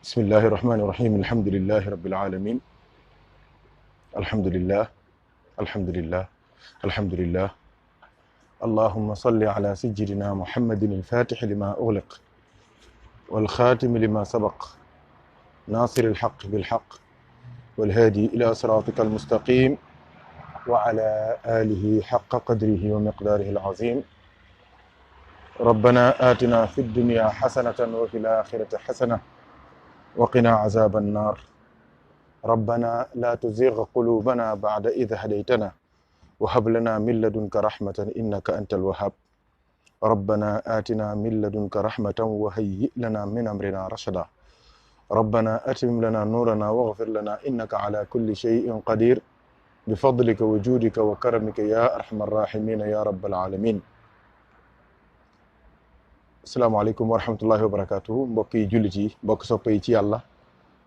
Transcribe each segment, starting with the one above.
bismillahi irrahmani irrahim alhamdulilahi rabilalamin alhamdulillah alhamdulillah alhamdulillah allahuma salli ala sayidina muhammadin alfatixi lima ugliq walxaatimi lima sabaq nasir alxaq bilxaq walhaadi ila siratika almustaqim wa ala alihi xaqa qadrihi wa miqdaarihi alazim rabbana atina fi dunya xasanatan wa fi alaxirati xasana وقنا عذاب النار ربنا لا تزغ قلوبنا بعد إذ هديتنا وهب لنا من لدنك رحمة إنك أنت الوهاب ربنا آتنا من لدنك رحمة وهيئ لنا من أمرنا رشدا ربنا أتمم لنا نورنا واغفر لنا إنك على كل شيء قدير بفضلك وجودك وكرمك يا أرحم الراحمين يا رب العالمين asalaamaaleykum wa rahmatullahi wa barakatuhu mbokk yi jullit yi mbokk soppe yi ci yàlla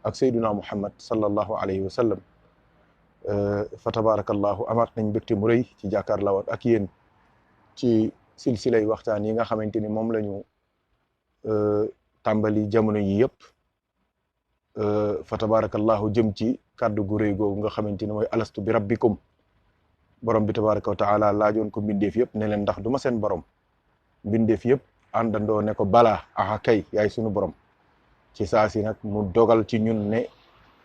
ak sayduna muhammad sallallahu alayhi wa sallam fa tabarakallahu amaat nañ mbégte mu rëy ci jàkkaarloo ak yéen ci silsilay waxtaan yi nga xamante ni moom la ñu tàmbali jamono yi yëpp fa tabarakallahu jëm ci kàddu gu rëy googu nga xamante ni mooy alastu bi rabbikum borom bi tabaraka wa taala laajoon ko mbindeef yëpp ne leen ndax du ma seen borom mbindeef yëpp àndandoo ne ko balaa aha kay yaay sunu borom ci saa si nag mu dogal ci ñun ne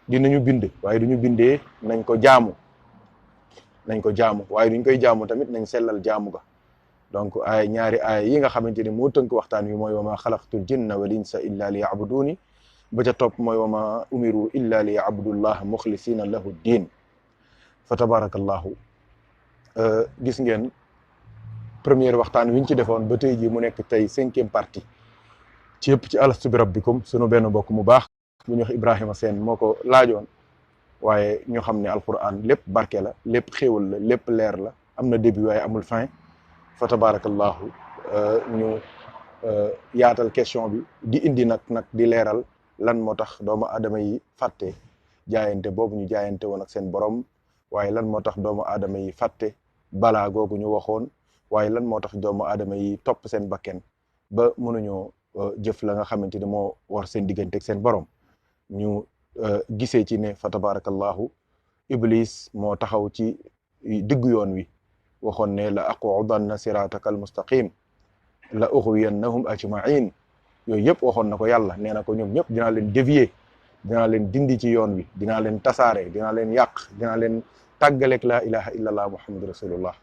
dinañu bind waaye duñu bindee nañ ko jaamu waaye duñ koy jaamu tamit nañ sellal jaamu ga donc ay ñaari ay yi nga xamante ni moo tënk waxtaan wi mooy wa ma xalaqtul jinna wal insa illa li yabuduni ba ca topp mooy wa ma umiru illa li yabudullah muxlisina lahu diin fa tabarakallahu gis ngeen première waxtaan wi ñu ci defoon ba tey jii mu nekk tey 5e partie ci yëpp ci alastu bi rabbikum sunu benn mbokk mu baax bu ñu wax Ibrahima Sène moo ko laajoon waaye ñu xam ne alquran lépp barke la lépp xéewal la lépp leer la am na début waaye amul fin fa tabarakallahu ñu yaatal question bi di indi nag di leeral lan moo tax doomu aadama yi fàtte jaayante boobu ñu jaayante woon ak seen borom waaye lan moo tax doomu aadama yi fàtte balaa googu ñu waxoon waaye lan moo tax doomu aadama yi topp seen bakken ba mënuñoo jëf la nga xamante ni moo war seen diggante ak seen borom ñu gisee ci ne fa tabarakallahu iblis moo taxaw ci diggu yoon wi waxoon ne la aqudanna sirataka almustaqim la ughwiyannahum ajma'in yooyu yëpp waxoon na ko yàlla nee na ko ñoom ñëpp dinaa leen dévier dinaa leen dindi ci yoon wi dinaa leen tasaare dinaa leen yàq dinaa leen tàggaleeg laa ilaha illa allah muhammadu rasulullah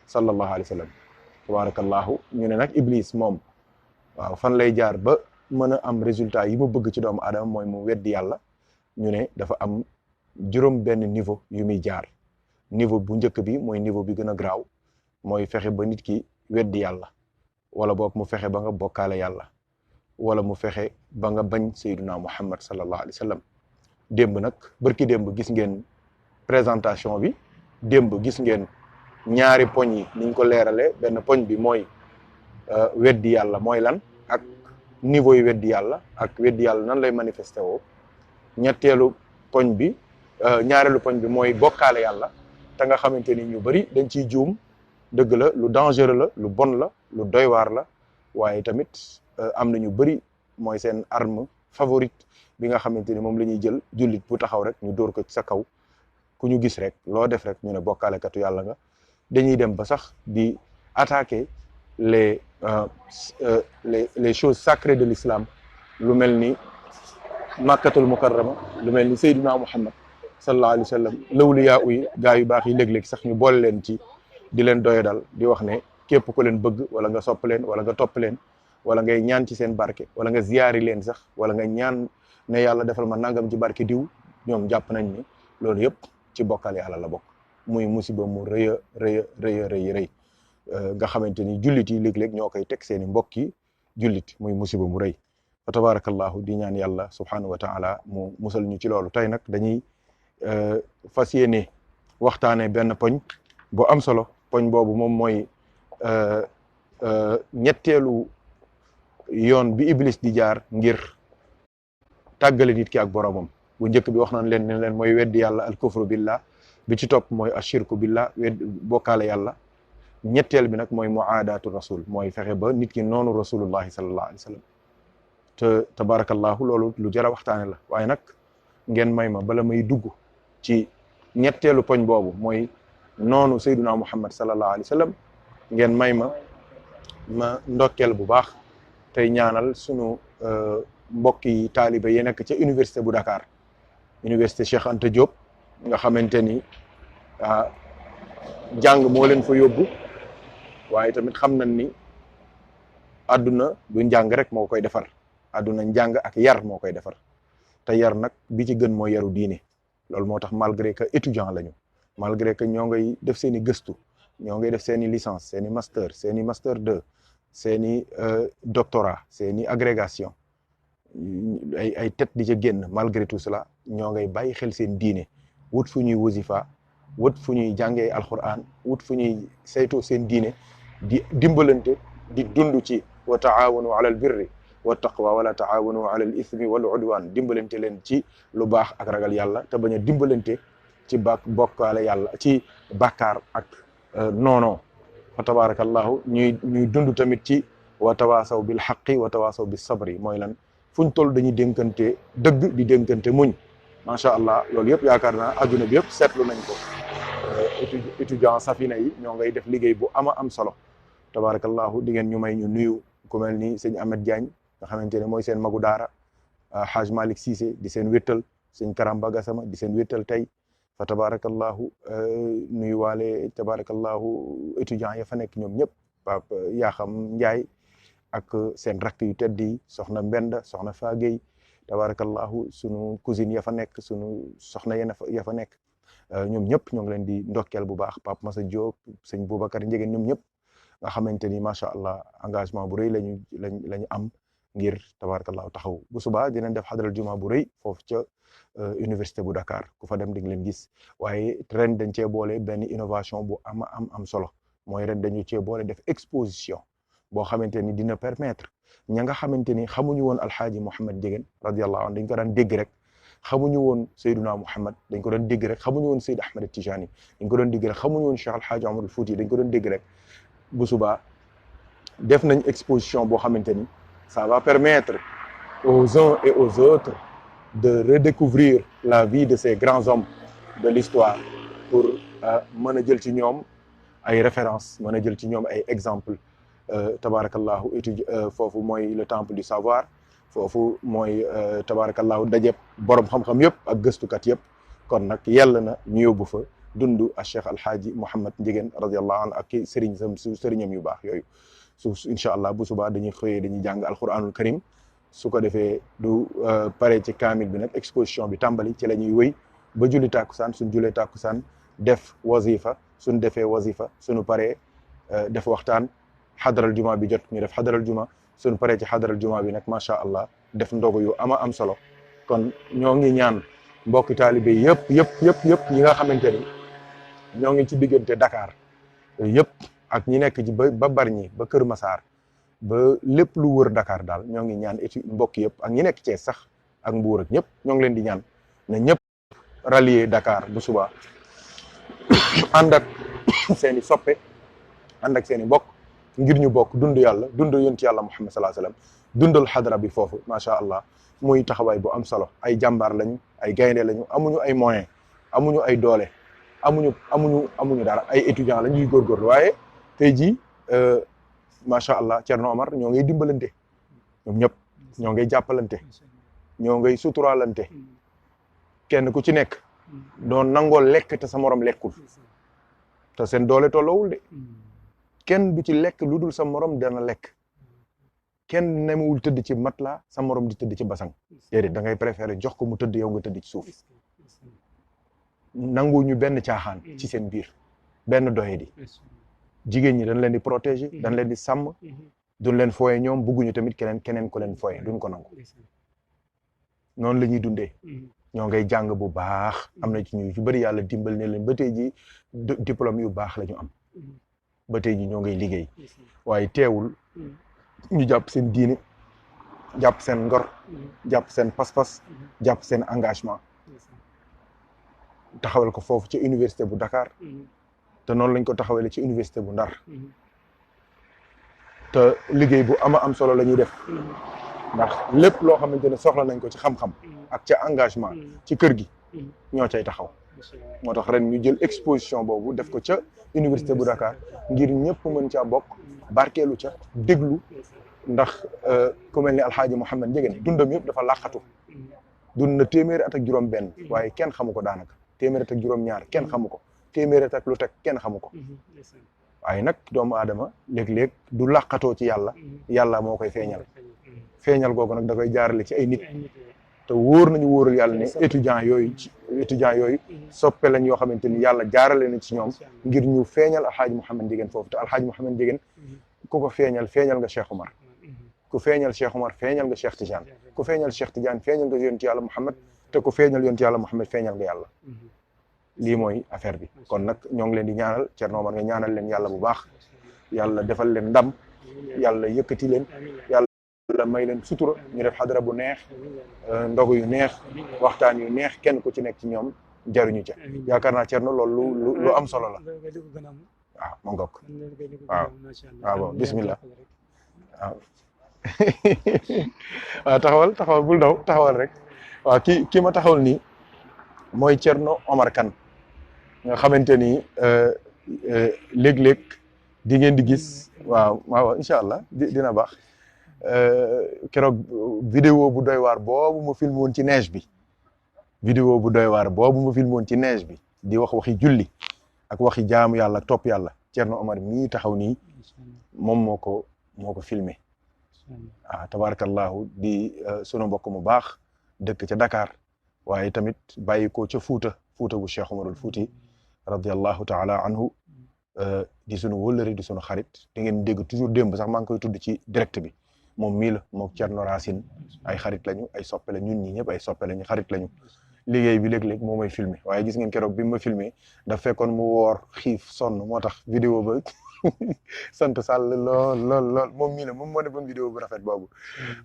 sallallahu alayhi wa sallam tabarakallahu ñu ne nag iblis moom waaw fan lay jaar ba mën a am résultat yi mu bëgg ci doomu aadama mooy mu weddi yàlla ñu ne dafa am juróom benn niveau yu muy jaar niveau bu njëkk bi mooy niveau bi gën a graaw mooy fexe ba nit ki weddi yàlla wala boog mu fexe ba nga bokkaale yàlla wala mu fexe ba nga bañ sayyiduna muhammad sallallahu alayhi wa sallam démb nag barki démb gis ngeen présentation bi démb gis ngeen ñaari poñ yi niñ ko leerale benn poñ bi mooy weddi yàlla mooy lan ak niveau yi weddi yàlla ak weddi yàlla nan lay manifesté woo ñetteelu poñ bi ñaareelu poñ bi mooy bokkaale yàlla te nga xamante ni ñu bari dañ ciy juum dëgg la lu dangereux la lu bon la lu doy waar la waaye tamit am na ñu bari mooy seen arme favorite bi nga xamante ni moom la ñuy jël jullit bu taxaw rek ñu dóor ko ci sa kaw ku ñu gis rek loo def rek ñu ne bokkaalekatu yàlla nga dañuy dem ba sax di attaquer les choses sacrées de l'islam lu mel ni makkatul mukarrama lu mel ni sayyiduna muhammad sallallahu alayhi wa sallam lawliyaa yi gaa yu baax yi léeg-léeg sax ñu boole leen ci di leen doye dal di wax ne képp ku leen bëgg wala nga sopp leen wala nga topp leen wala ngay ñaan ci seen barke wala nga ziyaari leen sax wala nga ñaan ne yàlla defal ma nangam ci barke diw ñoom jàpp nañ ni loolu yëpp ci bokkal yàlla la bokk muy musiba mu rëy nga xamante ni jullit yi léeg-léeg ñoo koy teg seeni mbokk yi jullit muy musiba mu rëy fa tabarakallahu di ñaan yàlla subhanahu wa taala mu musal ñu ci loolu tey nag dañuy fas yéene waxtaane benn poñ bu am solo poñ boobu moom mooy ñetteelu yoon bi iblis di jaar ngir tàggale nit ki ak boromam bu njëkk bi wax nañ leen ne leen mooy weddi yàlla al kufru billah bi ci topp mooy ashirku billah bokkaale yàlla ñetteel bi nag mooy muaadaatu rasul mooy fexe ba nit ki noonu rasulullahi sallallahu alayhi wa sallam te tabarakallahu loolu lu jar a waxtaane la. waaye nag ngeen may ma bala may dugg ci ñetteelu poñ boobu mooy noonu sayduna muhammad sallallahu alayhi wa sallam ngeen may ma ndokkeel bu baax tey ñaanal sunu mbokki taalibe yi nekk ca université bu Dakar, université Cheikh Anta Diop nga xamante ni jàng moo leen fa yóbbu, waaye tamit xam nañ ni àdduna du njàng rek moo koy defar, àdduna njàng ak yar moo koy defar, te yar nag bi ci gën mooy yaru diine. loolu moo tax malgré que étudiant lañu, malgré que ñoo ngay def seen i gëstu, ñoo ngay def seen i licence, seen i master, seen i master 2, seen i doctorat, seen i agrégation, ay tête di ca génn, malgré tout cela ñoo ngay bàyyi xel seen diine, wut fu ñuy wasifa, wut fu ñuy jàngee alquran, wut fu ñuy saytoo seen diine, di dimbalante, di dund ci wa taawanu ala al birri wa taqwa wala taawanu ala al ithmi wal udwan, dimbalante leen ci lu baax ak ragal yàlla, te bañ a dimbalante ci bokkaale yàlla, ci bàkkaar ak noono. fa tabarakallahu ñuy dund tamit ci wa tawaasaw bil haqqi wa tawaasaw bis sabri, mooy lan fuñ toll dañuy dénkante dëgg di dénkante muñ. macha allah loolu yëpp yaakaar naa adduna bi yëpp seetlu nañ ko. étudiant safina yi ñoo ngay def liggéey bu am solo. tabarakallahu di ngeen ñu may ñu nuyu ku mel ni sëñ Ahmed Diagne nga xamante ne mooy seen magu daara, Haj Malick Cissé di seen wéttal, sëñ Karamba Gassama di seen wéttal tey. fa tabarakallahu nuyu waale tabarakallahu étudiant ya fa nekk ñoom ñëpp, Pape Yaxam Ndiaye ak seen rakk yu tedd yi, soxna Mbenda, soxna Fagey, tabarakallahu sunu cousine ya fa nekk, sunu soxna ya fa nekk, ñoom ñëpp ñoo ngi leen di ndokkeel bu baax. Pape Massa Diop, sëñ Boubacar Njegéen, ñoom ñëpp nga xamante ni macha allah engagement bu rëy lañu am ngir tabarakallahu taxaw. bu subaa dinañ def xadral juma bu rëy foofu ca université bu Dakar, ku fa dem di nga leen gis. waaye ren dañ cee boole benn innovation bu am solo, mooy ren dañu cee boole def exposition boo xamante ni dina permettre ña nga xamante ni xamuñu woon alxaaji Mouhamed Ndiéguène radiyallahu anhu, dañ ko daan dégg rek, xamuñu woon Seydina Mouhamed, dañ ko doon dégg rek, xamuñu woon Seyd Ahmed Tijani, dañ ko doon dégg rek, xamuñu woon Cheikh alxaaji Omar al Fouti, dañ ko doon dégg rek. bu subaa def nañ exposition boo xamante ni ça va permettre aux uns et aux autres de redécouvrir la vie de ces grands hommes de l'histoire, pour mën a jël ci ñoom ay références, mën a jël ci ñoom ay exemples. tabarakallahu foofu mooy le temple du savoir, foofu mooy tabarakallahu dajeb borom xam-xam yëpp ak gëstukat yëpp. kon nag yàlla na ñu yóbbu fa dundu a Cheikh Alhaaji Mouhamed Ndiéguène radiyallahu anhu ak sëriñam yu baax yooyu. incha allah bu subaa dañuy xëyee dañuy jàng alquranul karim, su ko defee du pare ci kaamil bi nag exposition bi tàmbali, ci la ñuy wëy ba julli tàkkusaan. suñ julee tàkkusaan def wazifa, suñ defee wazifa suñu paree def waxtaan. xadaral juma bi jot ñu def xadaral juma, suñ paree ci xadaral juma bi nag macha allah def ndogu yu am solo. kon ñoo ngi ñaan mbokki taalibe yëpp ñi nga xamante ni ñoo ngi ci diggante Dakar yëpp ak ñi nekk ci ba Bargny ba Kër Massar ba lépp lu wër Dakar daal, ñoo ngi ñaan mbokk yëpp ak ñi nekk Thiès sax ak Mbour ak ñëpp ñoo ngi leen di ñaan ne ñëpp rallier Dakar bu subaa ànd ak seen i soppe, ànd ak seen i mbokk ngir ñu bokk dund yàlla, dund yonent yàlla Muhammad sallallahu alayhi wasallam, dundal xadara bi foofu macha allah. muy taxawaay bu am solo. ay jàmbaar lañu, ay gaynde lañu, amuñu ay moyens, amuñu ay doole, amuñu dara, ay étudiants la ñuy góorgóorlu. waaye tey jii macha allah Thierno Omar ñoo ngay dimbalante, ñoom ñëpp ñoo ngay jàppalante, ñoo ngay suturaalante, kenn ku ci nekk doon nangoo lekk te sa morom lekkul, te seen doole tolloowul de. kenn du ci lekk lu dul sa morom dana lekk. kenn nemewul tëdd ci matelas sa morom di tëdd ci basang, déedéet da ngay préférer jox ko mu tëdd, yow nga tëdd ci suuf. nangu ñu benn caaxaan ci seen biir, benn doyadi. jigéen ñi dañ leen di protéger, dañ leen di sàmm, duñ leen fooye ñoom, bugguñu tamit keneen ko leen fooye, duñ ko nangu. noonu la ñuy dundee. ñoo ngay jàng bu baax, am na ci ñu bëri yàlla dimbal ne leen ba tey ji diplôme yu baax la ñu am, ba tey ji ñoo ngay liggéey. waaye teewul ñu jàpp seen diine, jàpp seen ngor, jàpp seen pas-pas, jàpp seen engagement, taxawal ko foofu ci université bu Dakar, te noonu lañ ko taxawale ci université bu Ndar. te liggéey bu am solo la ñuy def. ndax lépp loo xamante ne soxla nañ ko ci xam-xam ak ca engagement ci kër gi ñoo cay taxaw moo tax ren ñu jël exposition boobu def ko ca université bu Dakar ngir ñëpp mën caa bokk barkeelu ca déglu ndax ku mel ni alxaaji Mouhamed Ndiéguène dundam yëpp dafa làqatu dund na téeméeri at ak juróom benn waaye kenn xamu ko daanaka téeméeri at ak juróom ñaar kenn xamu ko téeméeri at ak lu teg kenn xamu ko waaye nag doomu aadama léeg-léeg du làqatoo ci yàlla yàlla moo koy feeñal googu nag da koy jaarale ci ay nit te wóor nañu wóoral yàlla ne étudiants yooyu soppe lañ yoo xamante ni yàlla jaarale na ci ñoom ngir ñu feeñal alxaaji Mouhamed Ndiéguène foofu te alxaaji Mouhamed Ndiéguène ku ko feeñal nga Cheikh Omar ku feeñal Cheikh Omar feeñal nga Cheikh Tidiane ku feeñal Cheikh Tidiane feeñal nga yonent yàlla Mouhamed te ku feeñal yonent yàlla Mouhamed feeñal nga yàlla lii mooy affaire bi kon nag ñoo ngi leen di ñaanal Thierno Omar nga ñaanal leen yàlla bu baax yàlla defal leen ndam yàlla yëkkati leen yàlla may leen sutura ñu def xadara bu neex ndogu yu neex waxtaan yu neex kenn ku ci nekk ci ñoom jariñu ca yaakaar naa Thierno loolu lu am solo la waaw ma ngokk waaw bon bismillah waaw waaw taxawal bul daw taxawal rek waaw ki ma taxawal nii mooy Thierno Omar Kane nga xamante ni léeg-léeg di ngeen di gis waaw incha allah dina baax keroog vidéo bu doy waar boobu ma filmé woon ci neige bi di wax waxi julli ak waxi jaamu yàlla ak topp yàlla Thierno Omar mii taxaw nii moom moo ko filmé tabarakallahu di sunu mbokk mu baax dëkk ca Dakar waaye tamit bàyyi ko ca Fuuta bu Cheikh Omarul Fuuti radiallahu taala anhu di sunu wëllëri di sunu xarit di ngeen dégg toujours démb sax maa ngi koy tudd ci direct bi moom mii la moom Thierno Racine ay xarit lañu ay soppe la ñun ñi ñëpp ay soppe lañu xarit lañu liggéey bi léeg-léeg moo may filmé waaye gis ngeen keroog bi ma filmé daf fekkoon mu woor xiif sonn moo tax vidéo ba sant Sall lool moom mii la moom moo defoon vidéo bu rafet boobu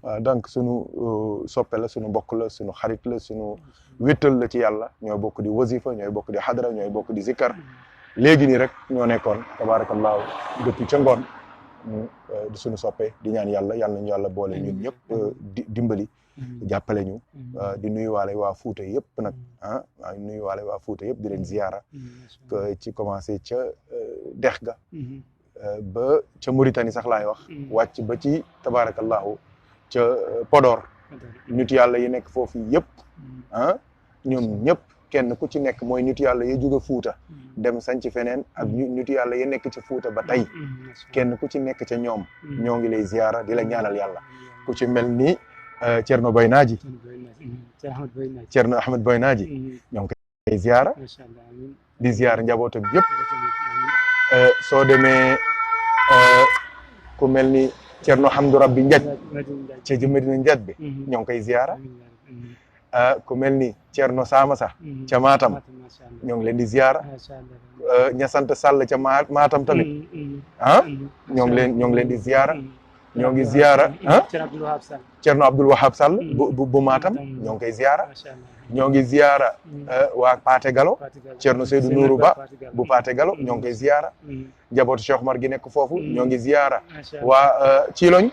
waaw donc sunu soppe la sunu mbokk la sunu xarit la sunu wéttal la ci yàlla ñooy bokk di wasifa ñooy bokk di xadara ñooy bokk di zikkar léegi nii rek ñoo nekkoon tabarakallahu depuis ca ngoon di sunu soppe di ñaan yàlla nañu yàlla boole ñun ñëpp dimbali jàppale ñu di nuyuwaale waa Fuuta yëpp nag waaw nuyuwaale waa Fuuta yëpp di leen ziyaara ci commencé ca dex ga ba ca Mauritanie sax laay wax wàcc ba ci tabarakallahu ca Podor nit yàlla yi nekk foofu yëpp ñoom ñëpp kenn ku ci nekk mooy nit yàlla ya jóge Fuuta dem sanc feneen ak nit yàlla ya nekk ca Fuuta ba tey kenn ku ci nekk ca ñoom ñoo ngi lay ziyaara di la ñaanal yàlla ku ci mel ni Thierno Boynaaji Thierno Ahmed Boynaaji ñoo ngi koy ziyaara di ziyaara njabootam yëpp soo demee ku mel ni Thierno Hamdou Rabbi Ndiaj ca Medina Ndiaj bi ñoo ngi koy ziyaara ku mel ni Thierno Samassa ca Matam ñoo ngi leen di ziyaara ña sant Sall ca Matam tamit ñoo ngi leen di ziyaara ñoo ngi ziyaara Thierno Abdoul Wahab Sall bu Matam ñoo ngi koy ziyaara ñoo ngi ziyaara waa Paate Galo Thierno Seydou Nourou Ba bu Paate Galo ñoo ngi koy ziyaara njabootu Cheikh Omar gi nekk foofu ñoo ngi ziyaara waa Ciloñ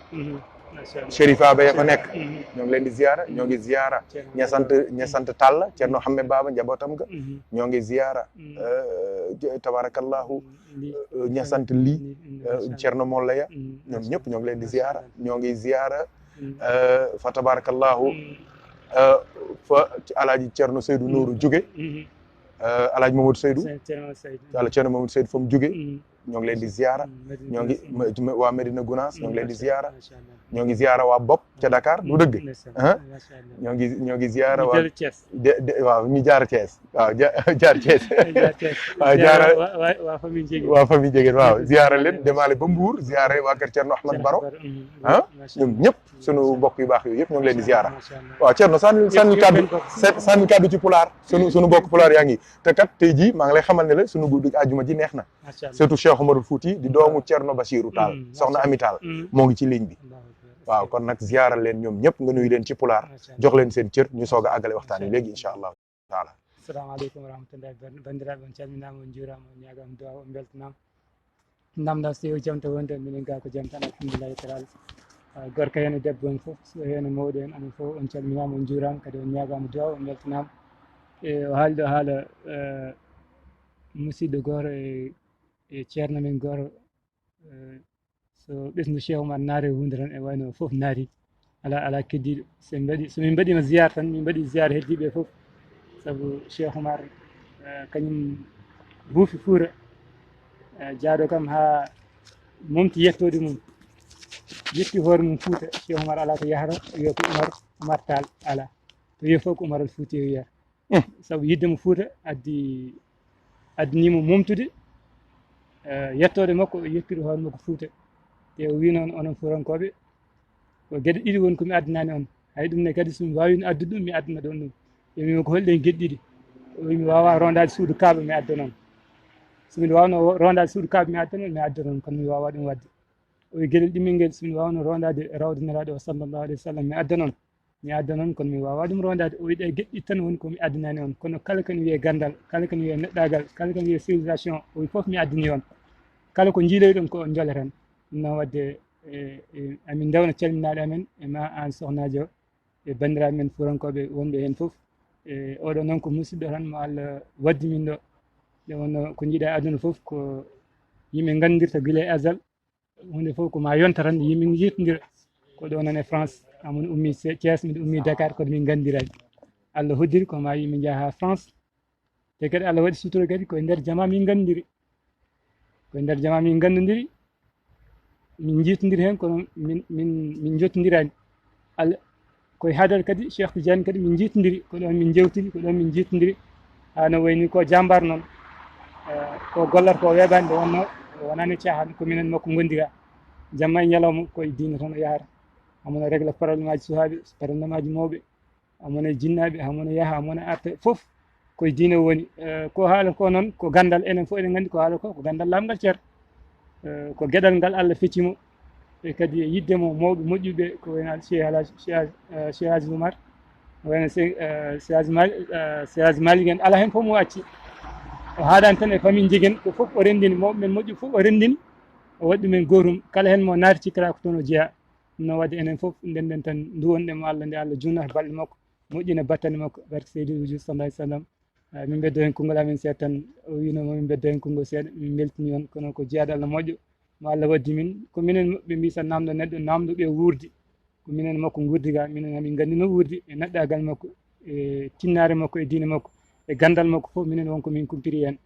Chérifa ba ya fa nekk ñoo ngi leen di ziyaara ñoo ngi ziyaara ña sant Tall Thierno Hamme Baba njabootam ga ñoo ngi ziyaara tabarakallahu ña sant lii Thierno Mollaya ñoom ñëpp ñoo ngi leen di ziyaara ñoo ngi ziyaara fa tabarakallahu fa alaaji Thierno Seydou Nourou jóge alaaji Mamadou Seydou wala Thierno Mamadou Seydou fa mu jóge ñoo ngi leen di ziyaara ñoo ngi waa Medina Gounass ñoo ngi leen di ziyaara ñoo ngi ziyaara waa Bopp ca Dakar du dëgg ñoo ngi ziyaara waa waaw ñu jaar Thiès waaw jaar Thiès waaw jaara waa famille Ndiéguène waaw ziyaara leen demaale ba Mbour ziyaara waa kër Thierno Ahmad Baro ñoom ñëpp sunu mbokk yu baax yooyu yëpp ñoo ngi leen di ziyaara waaw Thierno sànni kaddu ci pulaar sunu mbokk pulaar yaa ngi te kat tey jii maa ngi lay xamal ne la sunu guddi àjjuma ji neex na surtout Cheikh Omarul Fouti di doomu Thierno Bachirou Tall soxna Ami Tall moo ngi ci ligne bi waaw kon nag ziyaaral leen ñoom ñëpp nga nuyu leen ci pulaar jox leen seen cër ñu soog a àggale waxtaan wi léegi incha allahu taala. assalamu aleykum wa rahmatullahi bandiraɓe on calminama on juurama on ñagama duwa on beltanama namdal so tawi jaam to wonde minen ga ko jaam tan alhamdulillahi taala gorko hen e debbo en fof so hen e mawɗo en anen fof on calminama on juurama kadi on ñagama duwaw on weltanama e o haali ɗo haala musidɗo goto e ceerno men goto so ɓesngu Cheikh Oumar naari hunde tan e wayno fof naari ala keddiɗo somin mbaɗima ziyare tan min mbaɗi ziyare heddiɓe fof saabu Cheikh Oumar kañum huufi Fuuta jaaɗo kam ha momti yettode mum yetti hoore mum Fuuta Cheikh Oumar ala ko yahata wiya ko Oumar Tall ala to wiya fof ko Oumar al Fouti wiyata saabu yiddemo Fuuta addinimo momtude yettode makko yettude hoore makko Fuuta te o wi noon onon Fuurankoɓe ko gueɗe ɗiɗi woni komi addinani on hay ɗum ne kadi somi wawino addude ɗum mi addana ɗon ɗum ɓe wimi ko holɗen gueɗe ɗiɗi o wi mi wawa rondade suudu kaaɓe mi adda noon somin wawno rondade suudu kaaɓe mi adda noon mi adda noon kono mi wawa ɗum wadde o wi gueɗel ɗimmel somin wawno rondade rawdaniraɗo o sallllahu alayhi wa sallam mi adda noon kono mi wawa ɗum rondade o wi ɗe gueɗe ɗiɗi tan woni komi addinani on kono kala kene wiye gandal kala kene wiye neɗɗagal kala kene wiye civilisation o wi foof mi addini on kala ko jiiloy ɗon ko on joleten ɗum noon wadde amin dewna calminaɗo amen e ma an sohnaji o e bandiraɓe men Fuurankoɓe wonɓe hen foof e oɗo noon ko musidɗo tan mo Allah waddi min ɗo nde wonno ko jiiɗa aduna foof ko yimɓe gandirta guila e azal hunde foof ko ma yonta tan yimɓe jittodira ko ɗo noon e France amon ummi Thiès miɗo ummi Dakar kono min gandirani Allah hoddiri ko ma yimɓe jaaha ha France te kadi Allah waɗi sutura kadi koye nder jama min gandiri min jittodiri hen kono min jottodirani Allah koye haadal kadi Cheikh Tidiane kadi min jittodiri ko ɗon min jewtidi ko ɗon min jittodiri hano wayni ko jambar noon ko gollata ko weɓani nde wonno wonani cahan ko minen makko gondira jamma e ñalawma koye diina tan o yahata hamono régla probléme aji suhaɓe probléme aji mawɓe hamono jinnaɓe hamono yaaha hamono arta foof koye diina woni ko haala ko noon ko gandal enen fof eɗen gandi ko haala ko gandal lamgal ceerno ko gueɗal ngal Allah feccimo e kadi yiddemo mawɓe moƴƴuɓe ko wayno Cheikh Hadji Oumar wayno Cheikh Hadji Malick en ala hen fof mo acci o haɗani tan e famille jiguen ko foof o rendini mawɓe men moƴƴu foof o rendini o waɗi ɗumen gotum kala hen mo naati cikkata ko toon o jeeya ɗum noon wadde enen foof ndenden tan duwonɗemo Allah nde Allah junnata balɗe makko moƴƴina battane makko barke Seydil Wujud sallallahu alayhi wa sallam min beddo hen konngol amen seeɗa tan o winomo min beddo hen konngol seeɗa min beltini on kono ko jeyaɗo Allah moƴƴo mo Allah waddi min ko minen ɓe mbi tan namdo neɗɗo namdoɓe wuurdi ko minen makko guurdiga minen hamin gandi no wuurdi e neɗɗagal makko e tinnare makko e diine makko e gandal makko fof minen wonko min kumpiri hen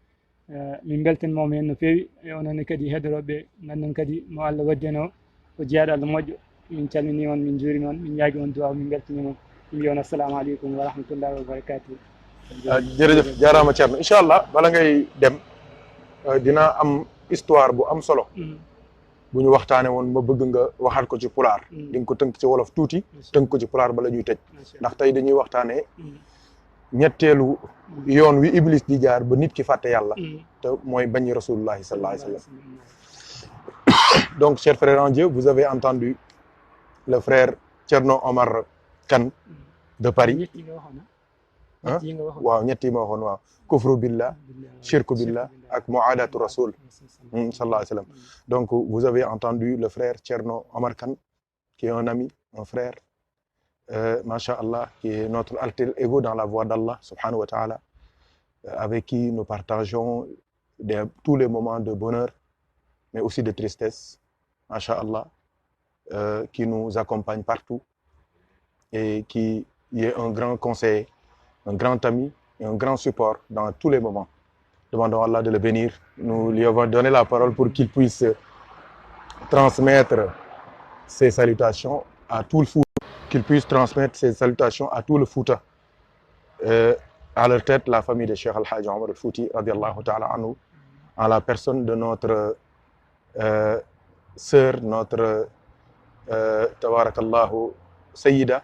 min beltanimomo hen no feewi e ononne kadi heɗoroɓe ganden kadi mo Allah waddi hen o ko jeyaɗo Allah moƴƴo min calmini on min juurimi on min ñaagui on duwaw min beltanimon min mbi on assalamu aleykum wa rahmatullahi wa barakatuh jërëjëf jaaraama Thierno incha allah bala ngay dem dina am histoire bu am solo bu ñu waxtaane woon ma bëgg nga waxaat ko ci pulaar di nga ko tënk ci wolof tuuti tënk ko ci pulaar bala ñuy tëj ndax tey dañuy waxtaanee ñetteelu yoon wi Iblis di jaar ba nit ki fàtte yàlla te mooy bañ rasulullahi sallallahu alayhi wa sallam. Donc chers frères en Dieu, vous avez entendu le frère Thierno Omar Kane de Paris. waaw ñett yi ma waxoon waaw kufru billah shirku billah ak muadatu rasul sallallahu alayhi wa sallam. Donc vous avez entendu le frère Thierno Omar Kane qui est un ami, un frère Masha'Allah, qui est notre alter ego dans la voie d'Allah subhanahu wa ta'ala, avec qui nous partageons tous les moments de bonheur mais aussi de tristesse, Masha'Allah, qui nous accompagne partout et qui est un grand conseiller, un grand ami et un grand support dans tous les moments. Demandons à Allah de le bénir. Nous lui avons donné la parole pour qu'il puisse transmettre ses salutations à tout le Fouta, qu'il puisse transmettre ses salutations à tout le Fouta. À leur tête, la famille de Cheikh Al-Hajj Omar Al-Fouti, radiallahu ta'ala anhu, en la personne de notre sœur, notre tabarakallahu Sayyida,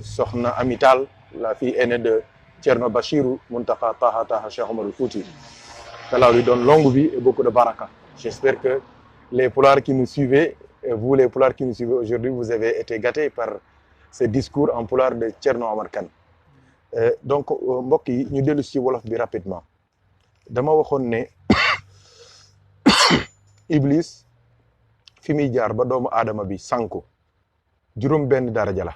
Sokhna Amital, la fille aînée de Thierno Bachirou Muntaka Taha Cheikh Omar Al-Fouti. qu'Allah lui donne longue vie et beaucoup de baraka. J'espère que les Pulaars qui nous suivez, et vous les Pulaars qui nous suivez aujourd'hui, vous avez été gâtés par ce discours en Pulaar de Thierno Omar Kane. Donc mbokk yi ñu dellu si wolof bi rapidement dama waxoon ne iblis fi muy jaar ba doomu aadama bi sànku juróom benn daraja la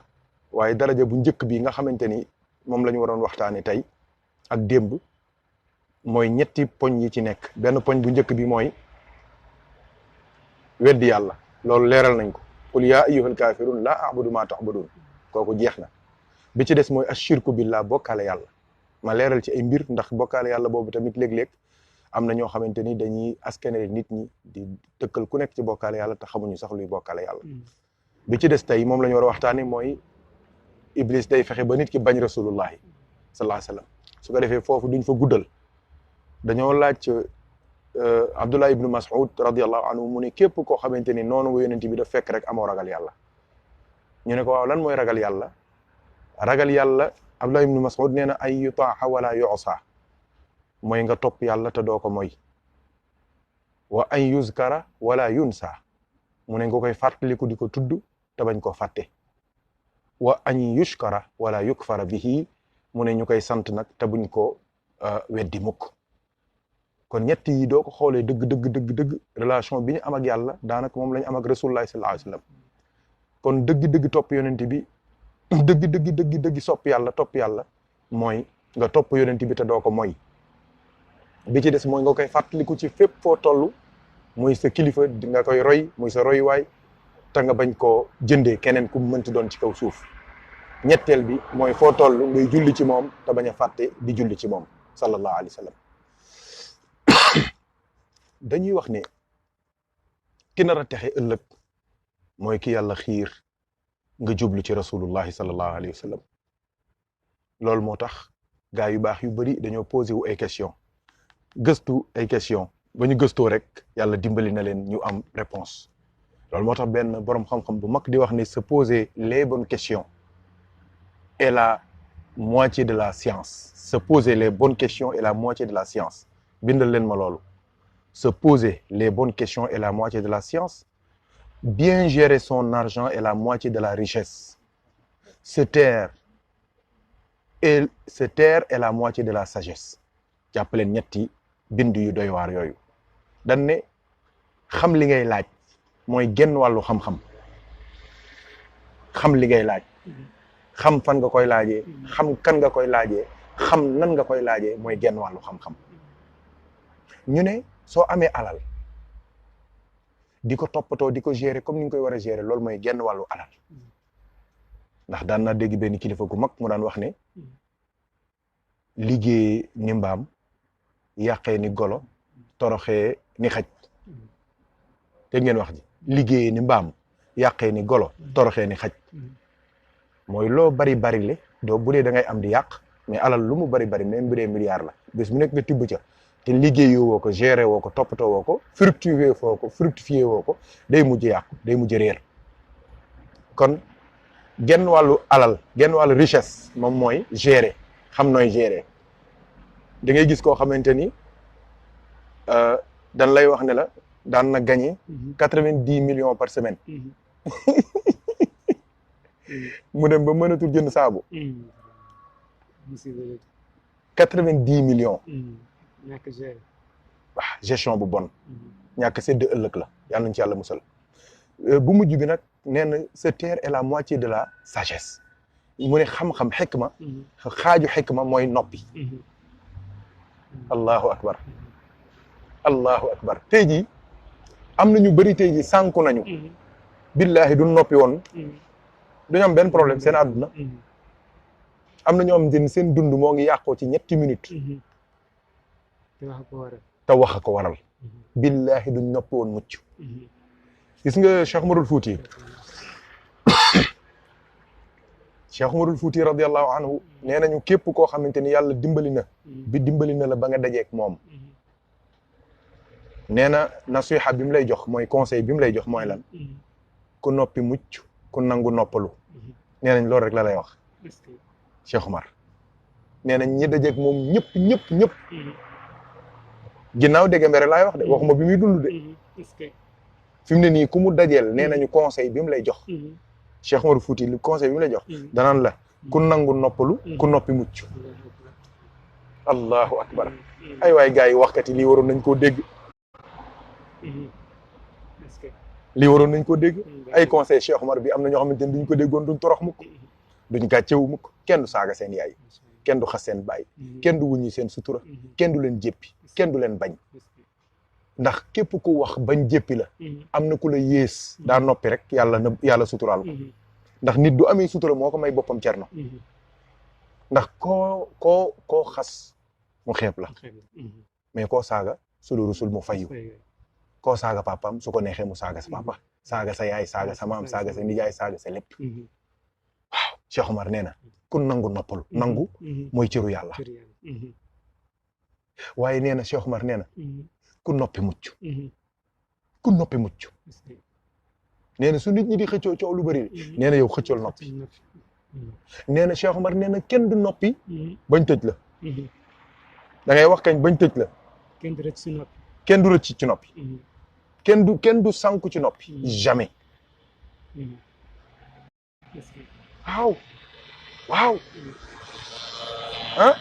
waaye daraja bu njëkk bi nga xamante ni moom la ñu waroon waxtaane tey ak démb mooy ñetti poñ yi ci nekk. benn poñ bu njëkk bi mooy weddi yàlla, loolu leeral nañ ko, qul yaa ayyuhal kaafiruun laa a'budu maa ta'buduun, kooku jeex na. bi ci des mooy ashirku billah, bokkaale yàlla. ma leeral ci ay mbir ndax bokkaale yàlla boobu tamit léeg-léeg am na ñoo xamante ni dañuy askanale nit ñi di tëkkal ku nekk ci bokkaale yàlla te xamuñu sax luy bokkaale yàlla. bi ci des tey moom la ñu war a waxtaane mooy iblis day fexe ba nit ki bañ rasulullahi sallallahu alayhi wa sallam. su ko defee foofu duñ fa guddal, dañoo laaj Abdullah ibnu Mas'ud radiyallahu anhu mu ne képp koo xamante ni noonu nga yonent bi daf fekk rek amoo ragal yàlla. ñu ne ko waaw lan mooy ragal yàlla? ragal yàlla Abdullah ibnu Mas'ud nee na ay yutaaxa wala yu'sa, mooy nga topp yàlla te doo ko mooy. wa an yuzkara wala yunsa, mu ne nga koy fàttaliku di ko tudd te bañ koo fàtte. wa an yushkara wala yukfara bihi, mu ne ñu koy sant nag te buñ ko weddi mukk. kon ñett yi doo ko xoolee dëgg relation bi ñu am ak yàlla daanaka moom la ñu am ak rasulullah sallallahu alayhi wasallam. kon dëgg topp yonent bi dëgg sopp yàlla topp yàlla mooy nga topp yonent bi te doo ko mooy. bi ci des mooy nga koy fàttaliku ci fépp foo toll, muy sa kilifa nga koy roy, muy sa royuwaay, te nga bañ koo jëndee keneen ku mu mënti doon ci kaw suuf. ñetteel bi mooy foo toll ngay julli ci moom te bañ a fàtte di julli ci moom sallallahu alayhi wasallam. dañuy wax ne ki nar a texe ëllëg mooy ki yàlla xiir nga jublu ci rasulullahi sallallahu alayhi wa sallam. loolu moo tax gaa yu baax yu bari dañoo posé wu ay question gëstu ay question ba ñu gëstoo rek yàlla dimbali na leen ñu am réponse. loolu moo tax benn boroom xam-xam bu mag di wax ne se poser les bonnes questions est la moitié de la science. Se poser les bonnes questions est la moitié de la science. bindal leen ma loolu. Se poser les bonnes questions est la moitié de la science. Bien gérer son argent est la moitié de la richesse. Se taire est la moitié de la sagesse. jàppaleen ñetti bind yu doy waar yooyu. dañ ne xam li ngay laaj mooy genn wàllu xam-xam. xam li ngay laaj. xam fan nga koy laajee. xam kan nga koy laajee. xam nan nga koy laajee mooy genn wàllu xam-xam. ñu ne soo amee alal di ko toppatoo di ko gérer comme ni nga koy war a gérer loolu mooy genn wàllu alal. ndax daan naa dégg benn kilifa gu mag mu daan wax ne liggéey ni mbaam yàqee ni golo toroxee ni xaj. dégg ngeen wax ji, liggéey ni mbaam yàqee ni golo toroxee ni xaj. mooy loo bari le doo bu dee da ngay am di yàq, mais alal lu mu bari même bu dee milliard la bés mu nekk nga tibb ca te liggéeyoo woo ko gérer woo ko toppatoo woo ko fructifier woo ko day mujj yàqu day mujj réer. kon genn wàllu alal genn wàllu richesse moom mooy gérer, xam nooy gérer. da ngay gis koo xamante ni dan lay wax ne la daan na gagner 90 millions par semaine. mu dem ba mënatul jënd saabu. 90 millions. ñàkk gérer. waaw gestion bu bon. ñàkk sédd ëllëg la yal nañu ci yàlla musal. bu mujj bi nag nee na se taire est la moitié de la sagesse. mu ne xam-xam xikma. xaaju xikma mooy noppi. allahu akbar. allahu akbar. tey jii am na ñu bëri tey jii sànku nañu. billahi du noppi woon. duñu am benn problème seen àdduna. am na ñoo am jën seen dund moo ngi yàqoo ci ñetti minutes. te wax a ko waral. billahi duñ noppi woon mucc. gis nga Cheikh Umarul Fouti. Cheikh Umarul Fouti radiyallahu anhu nee nañu képp koo xamante ni yàlla dimbali na la ba nga dajeek moom. nee na nasiha bi mu lay jox mooy conseil bi mu lay jox mooy lan. ku noppi mucc ku nangu noppalu. nee nañ loolu rek la lay wax. Cheikh Umar nee nañ ñi dajeek moom ñëpp. ginnaaw dégg mbere laay wax de waxuma bi muy dund de. fi mu ne nii ku mu dajeel nee nañu conseil bi mu lay jox. Cheikh Umarul Fouti li conseil bi mu lay jox. danaan la ku nangu noppalu ku noppi mucc. allahu akbar. ay waay gars yi waxkat yi lii waroon nañ koo dégg. lii waroon nañ ko dégg ay conseil Cheikh Omar bi am na ñoo xamante ni duñ ko déggoon duñ torox mukk duñ gàccewu mukk kenn du saaga seen yaay kenn du xas seen baay kenn du wuññi seen sutura kenn du leen jéppi kenn du leen bañ ndax képp ku wax bañ jéppi la am na ku la yées daa noppi rek yàlla suturaal ko ndax nit du amee sutura moo ko may boppam cerno ndax koo xas mu xeeb la mais koo saaga su lu rusul mu fayu koo saaga papaam su ko neexee mu saaga sa papa saaga sa yaay saaga sa maam saaga sa nijaay saaga sa lépp waaw Cheikh Omar nee na ku nangu noppalu nangu mooy cëru yàlla waaye nee na Cheikh Omar nee na ku noppi mucc ku noppi mucc nee na su nit ñi di xëccoo coow lu bëri nee na yow xëccool noppi nee na Cheikh Omar nee na kenn du noppi bañ tëj la da ngay wax kañ bañ tëj la kenn du rëcc ci noppi kenn du rëcc ci noppi kenn du sànku ci noppi jamais waaw ah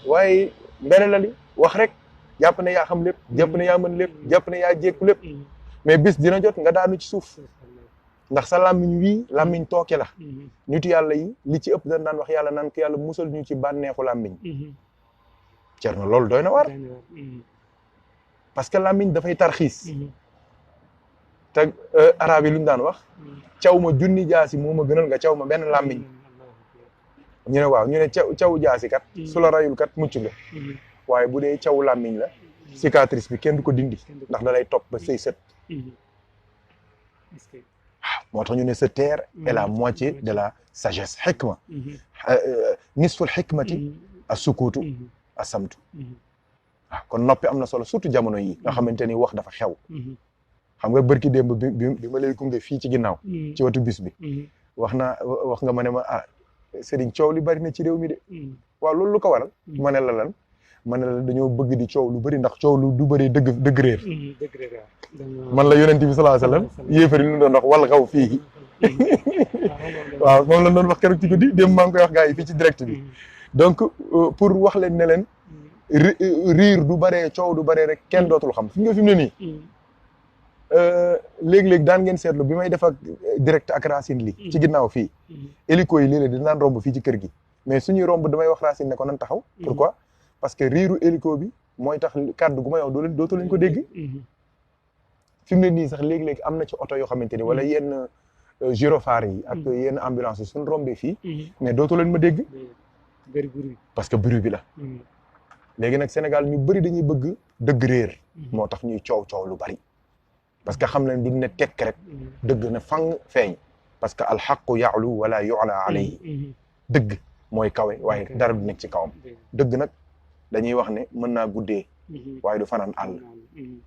waaye mbere la li wax rek jàpp ne yaa xam lépp jàpp ne yaa mën lépp jàpp ne yaa jékku lépp mais bis dina jot nga daanu ci suuf ndax sa làmmiñ wii làmmiñ tooke la nitu yàlla yi li ci ëpp dañ daan wax yàlla naan ko yàlla musal ñu ci bànneexu làmmiñ Cerno loolu doy na war parce que làmmiñ dafay tarxiis te arab yi lu ñu daan wax caw ma junni jaasi moo ma gënal nga caw ma benn làmmiñ ñu ne waaw ñu ne caw jaasi kat su la rayul kat mucc nga waaye bu dee caw làmmiñ la cicatrice bi kenn du ko dindi ndax da lay topp ba say sët moo tax ñu ne se taire est la moitié de la sagesse xikma nisful xikmati as-sukuutu as-samtu waaw kon noppi am na solo surtout jamono yi nga xamante ni wax dafa xew xam nga bërki démb bi ma lay gunge fii ci ginnaaw ci wetu bis bi wax nga ma ne ma Serigne coow li bari na ci réew mi de waaw loolu lu ko waral ma ne la lan ma ne la dañoo bëgg di coow lu bari ndax coow lu du bari dëgg réer man la yonent bi sallallahu alayhi wasallam yéefari lu doon wax wal xaw fii waaw moom la doon wax keroog ci guddi démb maa ngi koy wax gars yi fii ci direct bi donc pour wax leen ne leen riir du baree coow du baree rek kenn dootul xam fi nga fi mu ne nii léegi-léegi daan ngeen seetlu bi may def ak direct ak Racine li ci ginnaaw fii hélico yi léeg-léeg dinaan romb fii ci kër gi mais suñuy romb damay wax Racine ne ko nan taxaw pourquoi parce que riiru hélico bi mooy tax kàddu gu may wax dootu leen ko dégg fi mu ne nii sax léegi-léegi am na ci oto yoo xamante ni wala yenn gyrophare yi ak yenn ambulance yi suñ rombee fii mais dootu leen ma dégg parce que bruit bi la léegi nag Sénégal ñu bëri dañuy bëgg dëgg réer moo tax ñuy coow lu bari parce que xam nañ duñ ne tekk rek dëgg na fang feeñ parce que alxaqu ya'lu wala yu'la alayhi dëgg mooy kawe waaye dara du nekk ci kawam dëgg nag dañuy wax ne mën naa guddee waaye du fanaan àll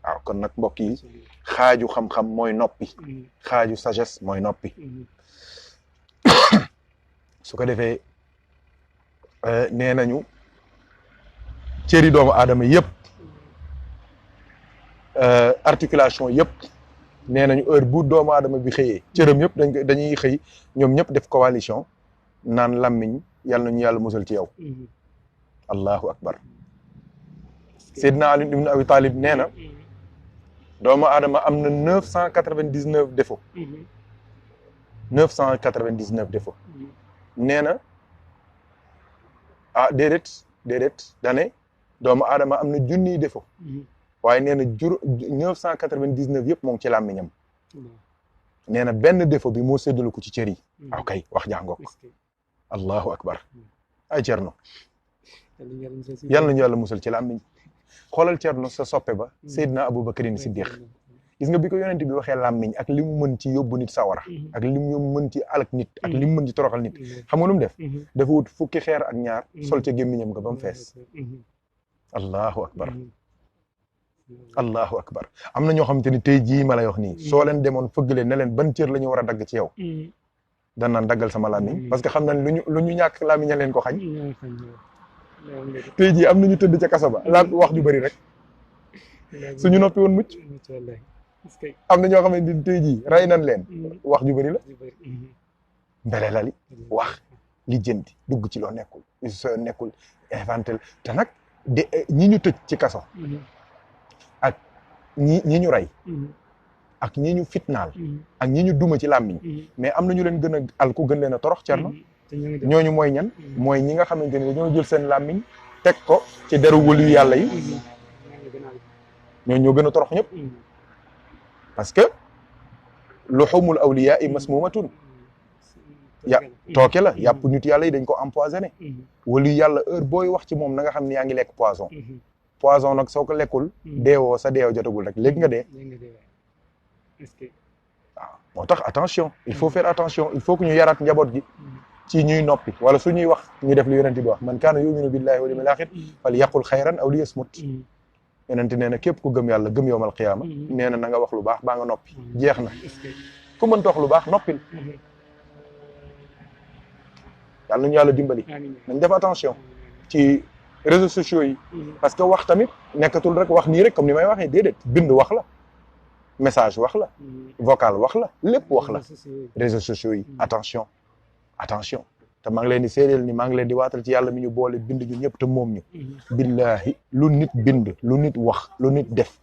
waaw kon nag mbokk yi xaaju xam-xam mooy noppi xaaju sagesse mooy noppi su ko defee nee nañu cëri doomu aadama yëpp articulation yëpp nee nañu heure bu doomu aadama bi xëyee cëram yëpp dañuy xëy ñoom ñëpp def coalition naan làmmiñ yàlla nañu yàlla musal ci yow allahu akbar Seydina Ali ibn Abi Talib nee na doomu aadama am na 999 défauts 999 défauts nee na déedéet dane doomu aadama am na junniy défaut waaye nee na 999 yëpp moo ngi ci làmmiñam nee na benn défaut bi moo séddalu ko ci cër yi waaw kay wax jàngook allahu akbar ay Cerno yàlla nañu yàlla musal ci làmmiñ xoolal Cerno sa soppe ba Seydina Abubakrin Siddiq gis nga bi ko yonent bi waxee làmmiñ ak li mu mën ci yóbbu nit sawara ak li mu mën ci alak nit ak li mu mën ci toroxal nit xam nga lu mu def dafa wut fukki xeer ak ñaar sol ca gémmiñam nga ba mu fees allahu akbar allahu akbar am na ñoo xamante ni tey jii ma lay wax nii soo leen demoon fëgg leen ne leen ban cër la ñu war a dagg ci yow dan naan daggal sama làmmiñ parce que xam nañ lu ñu ñàkk làmmiñ a leen ko xañ tey jii am nañu tëdd ca kaso ba la wax ju bëri rek suñu noppi woon mucc am na ñoo xamante ni tey jii rey nañ leen wax ju bëri la mbele la li wax li jënti dugg ci loo nekkul inventel te nag ñi ñu tëj ci kaso ak ñi ñu rey ak ñi ñu fitnaal ak ñi ñu duma ci làmmiñ mais am na ñu leen gën a alku gën leen a torox Cerno ñooñu mooy ñan mooy ñi nga xamante ni dañoo jël seen làmmiñ teg ko ci deru wëlu yàlla yi ñooñu ñoo gën a torox ñëpp parce que luhumul awliyaa masmuumatun tooke la yàpp nit yàlla yi dañ ko empoisonné wëlu yàlla heure booy wax ci moom na nga xam ne yaa ngi lekk poison nag soo ko lekkul deewoo sa deewoo jotagul rek léegi nga dee waaw moo tax attention il faut faire attention il faut que ñu yaraat njaboot gi ci ñuy noppi wala su ñuy wax ñu def lu yonent bi wax man kaana yuminu billahi wal yawmil aaxir fal yaqul xayran aw liyasmut yonent nee na képp ku gëm yàlla gëm yowmal qiyaama nee na na nga wax lu baax baa nga noppi jeex na ku mënta wax lu baax noppil yàlla nañu yàlla dimbali nañ def attention ci réseaux sociaux yi parce que wax tamit nekkatul rek wax nii rek comme ni may waxee déedéet bind wax la message wax la vocal wax la lépp wax la réseaux sociaux yi attention te maa ngi leen di seedeel ni maa ngi leen di waatal ci yàlla mi ñu boole bind ñu ñëpp te moom ñu billahi lu nit bind lu nit wax lu nit def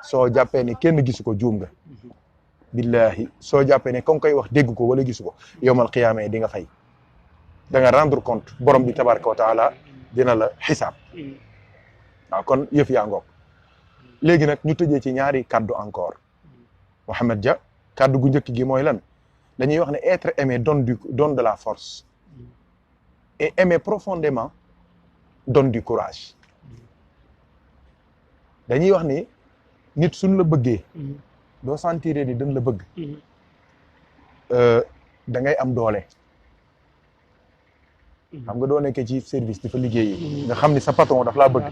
soo jàppee ne kenn gisu ko juum nga billahi soo jàppee ne ka nga koy wax dégg ko wala gisu ko yowmal qiyaama di nga fay da nga rendre compte borom bi tabaraka wa taala dina la xisaab waaw kon yëf yaa ngoog léegi nag ñu tëjee ci ñaari kaddu encore Mouhamed Dia kaddu gu njëkk gi mooy lan dañuy wax ne être aimé donne de la force et aimer profondément donne du courage dañuy wax ni nit suñ la bëggee doo sentir ni dañ la bëgg da ngay am doole xam nga doo nekkee ci service di fa liggéeyi nga xam ni sa patron daf laa bëgg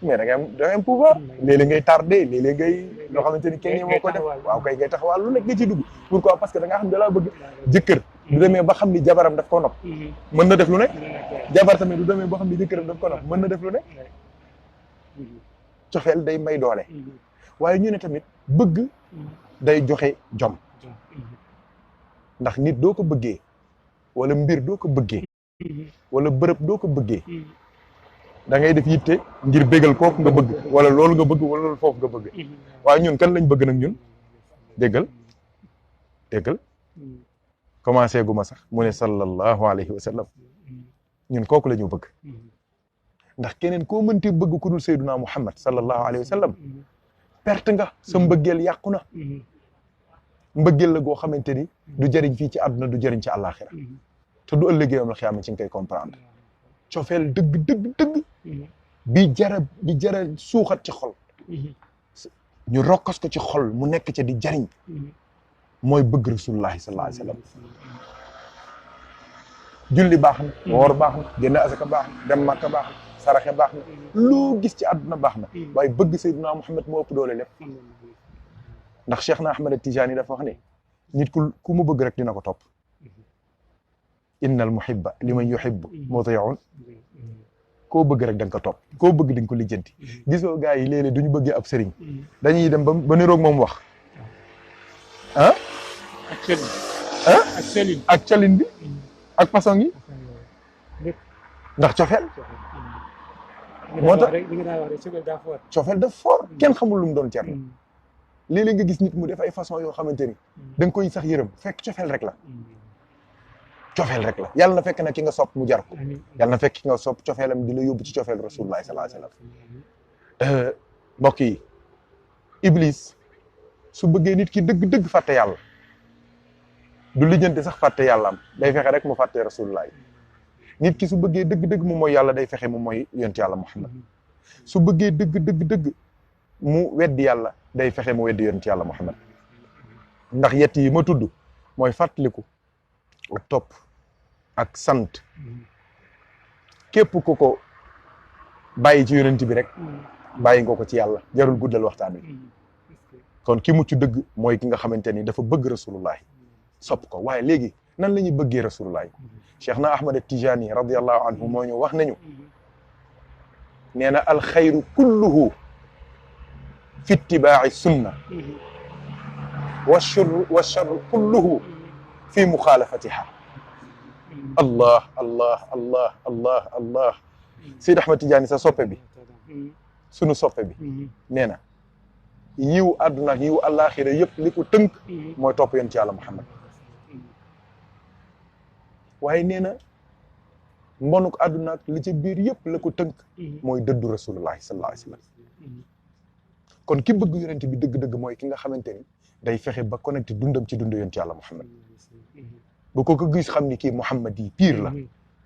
mais da ngay am pouvoir léeg-léeg ngay tardé léeg-léeg ngay loo xamante ni kenn moo ko def waaw kay ngay taxawal lu nekk nga ci dugg pourquoi parce que da nga xam ne da laa bëgg jëkkër du demee ba xam ni jabaram daf ko nopp mën na def lu nekk jabar tamit du demee ba xam ni jëkkëram daf ko nopp mën na def lu nekk cofeel day may doole waaye ñu ne tamit bëgg day joxe jom ndax nit doo ko bëggee wala mbir doo ko bëggee wala bërëb doo ko bëggee da ngay def yitte ngir bégal kooku nga bëgg wala loolu nga bëgg wala loolu foofu nga bëgg waaye ñun kan lañ bëgg nag ñun déggal commencé gu ma sax mu ne sallallahu alayhi wa sallam ñun kooku la ñu bëgg ndax keneen koo mënti bëgg ku dul sayyiduna Muhammad sallallahu alayhi wa sallam perte nga sa mbëggeel yàqu na mbëggeel la goo xamante ni du jëriñ fii ci àdduna du jëriñ ci àllaaxira te du ëllëgee am la xiyaama ci nga koy comprendre cofeel dëgg bi jara suuxat ci xol ñu rokkos ko ci xol mu nekk ca di jariñ mooy bëgg rasulullahi sallallahu alayhi wa sallam julli baax na woor baax na génn asaka baax na dem Makka baax na saraxe baax na loo gis ci àdduna baax na waaye bëgg Seydina Muhammad moo ëpp doole lépp ndax Cheikh na Ahmad Tijaani dafa wax ne nit ku mu bëgg rek dina ko topp innal muhibba liman yuhibbu muti'un koo bëgg rek da nga ko topp koo bëgg di nga ko lijjanti gisoo gars yi léeg-léeg duñu bëggee ab sëriñ dañuy dem ba niroog moom wax ak calin bi ak façon yi ndax cofeel moo tax cofeel daf fort kenn xamul lu mu doon Cerno léeg-léeg nga gis nit mu def ay façon yoo xamante ni da nga koy sax yërëm fekk cofeel rek la yàlla na fekk na ki nga sopp mu jar ko yàlla na fekk ki nga sopp cofeelam di la yóbbu ci cofeel rasulullah sallallahu alayhi wasallam mbokk yi Iblis su bëggee nit ki dëgg-dëgg fàtte yàlla du lijjanti sax fàtte yàlla am day fexe rek mu fàtte rasulullah nit ki su bëggee dëgg-dëgg mu mooy yàlla day fexe mu mooy yonent yàlla Muhammad su bëggee dëgg mu weddi yàlla day fexe mu weddi yonent yàlla Muhammad ndax yett yi ma tudd mooy fàttaliku ak topp ak sant képp ku ko bàyyi ci yonent bi rek bàyyi nga ko ci yàlla jarul guddal waxtaan wi kon ki mucc dëgg mooy ki nga xamante ni dafa bëgg rasulullah sopp ko waaye léegi nan la ñuy bëggee rasulullah Cheikh na Ahmad Tijani radiyallahu anhu moo ñu wax nañu nee na alxayru kulluhu fi ittibaa'i sunna wa charru kulluhu fi muxaalafatiha allah Seydi Ahmad Tijaani sa soppe bi sunu soppe bi nee na yiw àdduna ak yiw àllaaxira yëpp li ko tënk mooy topp yonent yàlla Muhammad waaye nee na mbonuk àdduna ak li ci biir yëpp la ko tënk mooy dëddu rasulullahi sallallahu alayhi wa sallam kon ki bëgg yonent bi dëgg-dëgg mooy ki nga xamante ni day fexe ba connecté dundam ci dund yonent yàlla Muhammad bu ko gis xam ni kii Muhammad yi pire la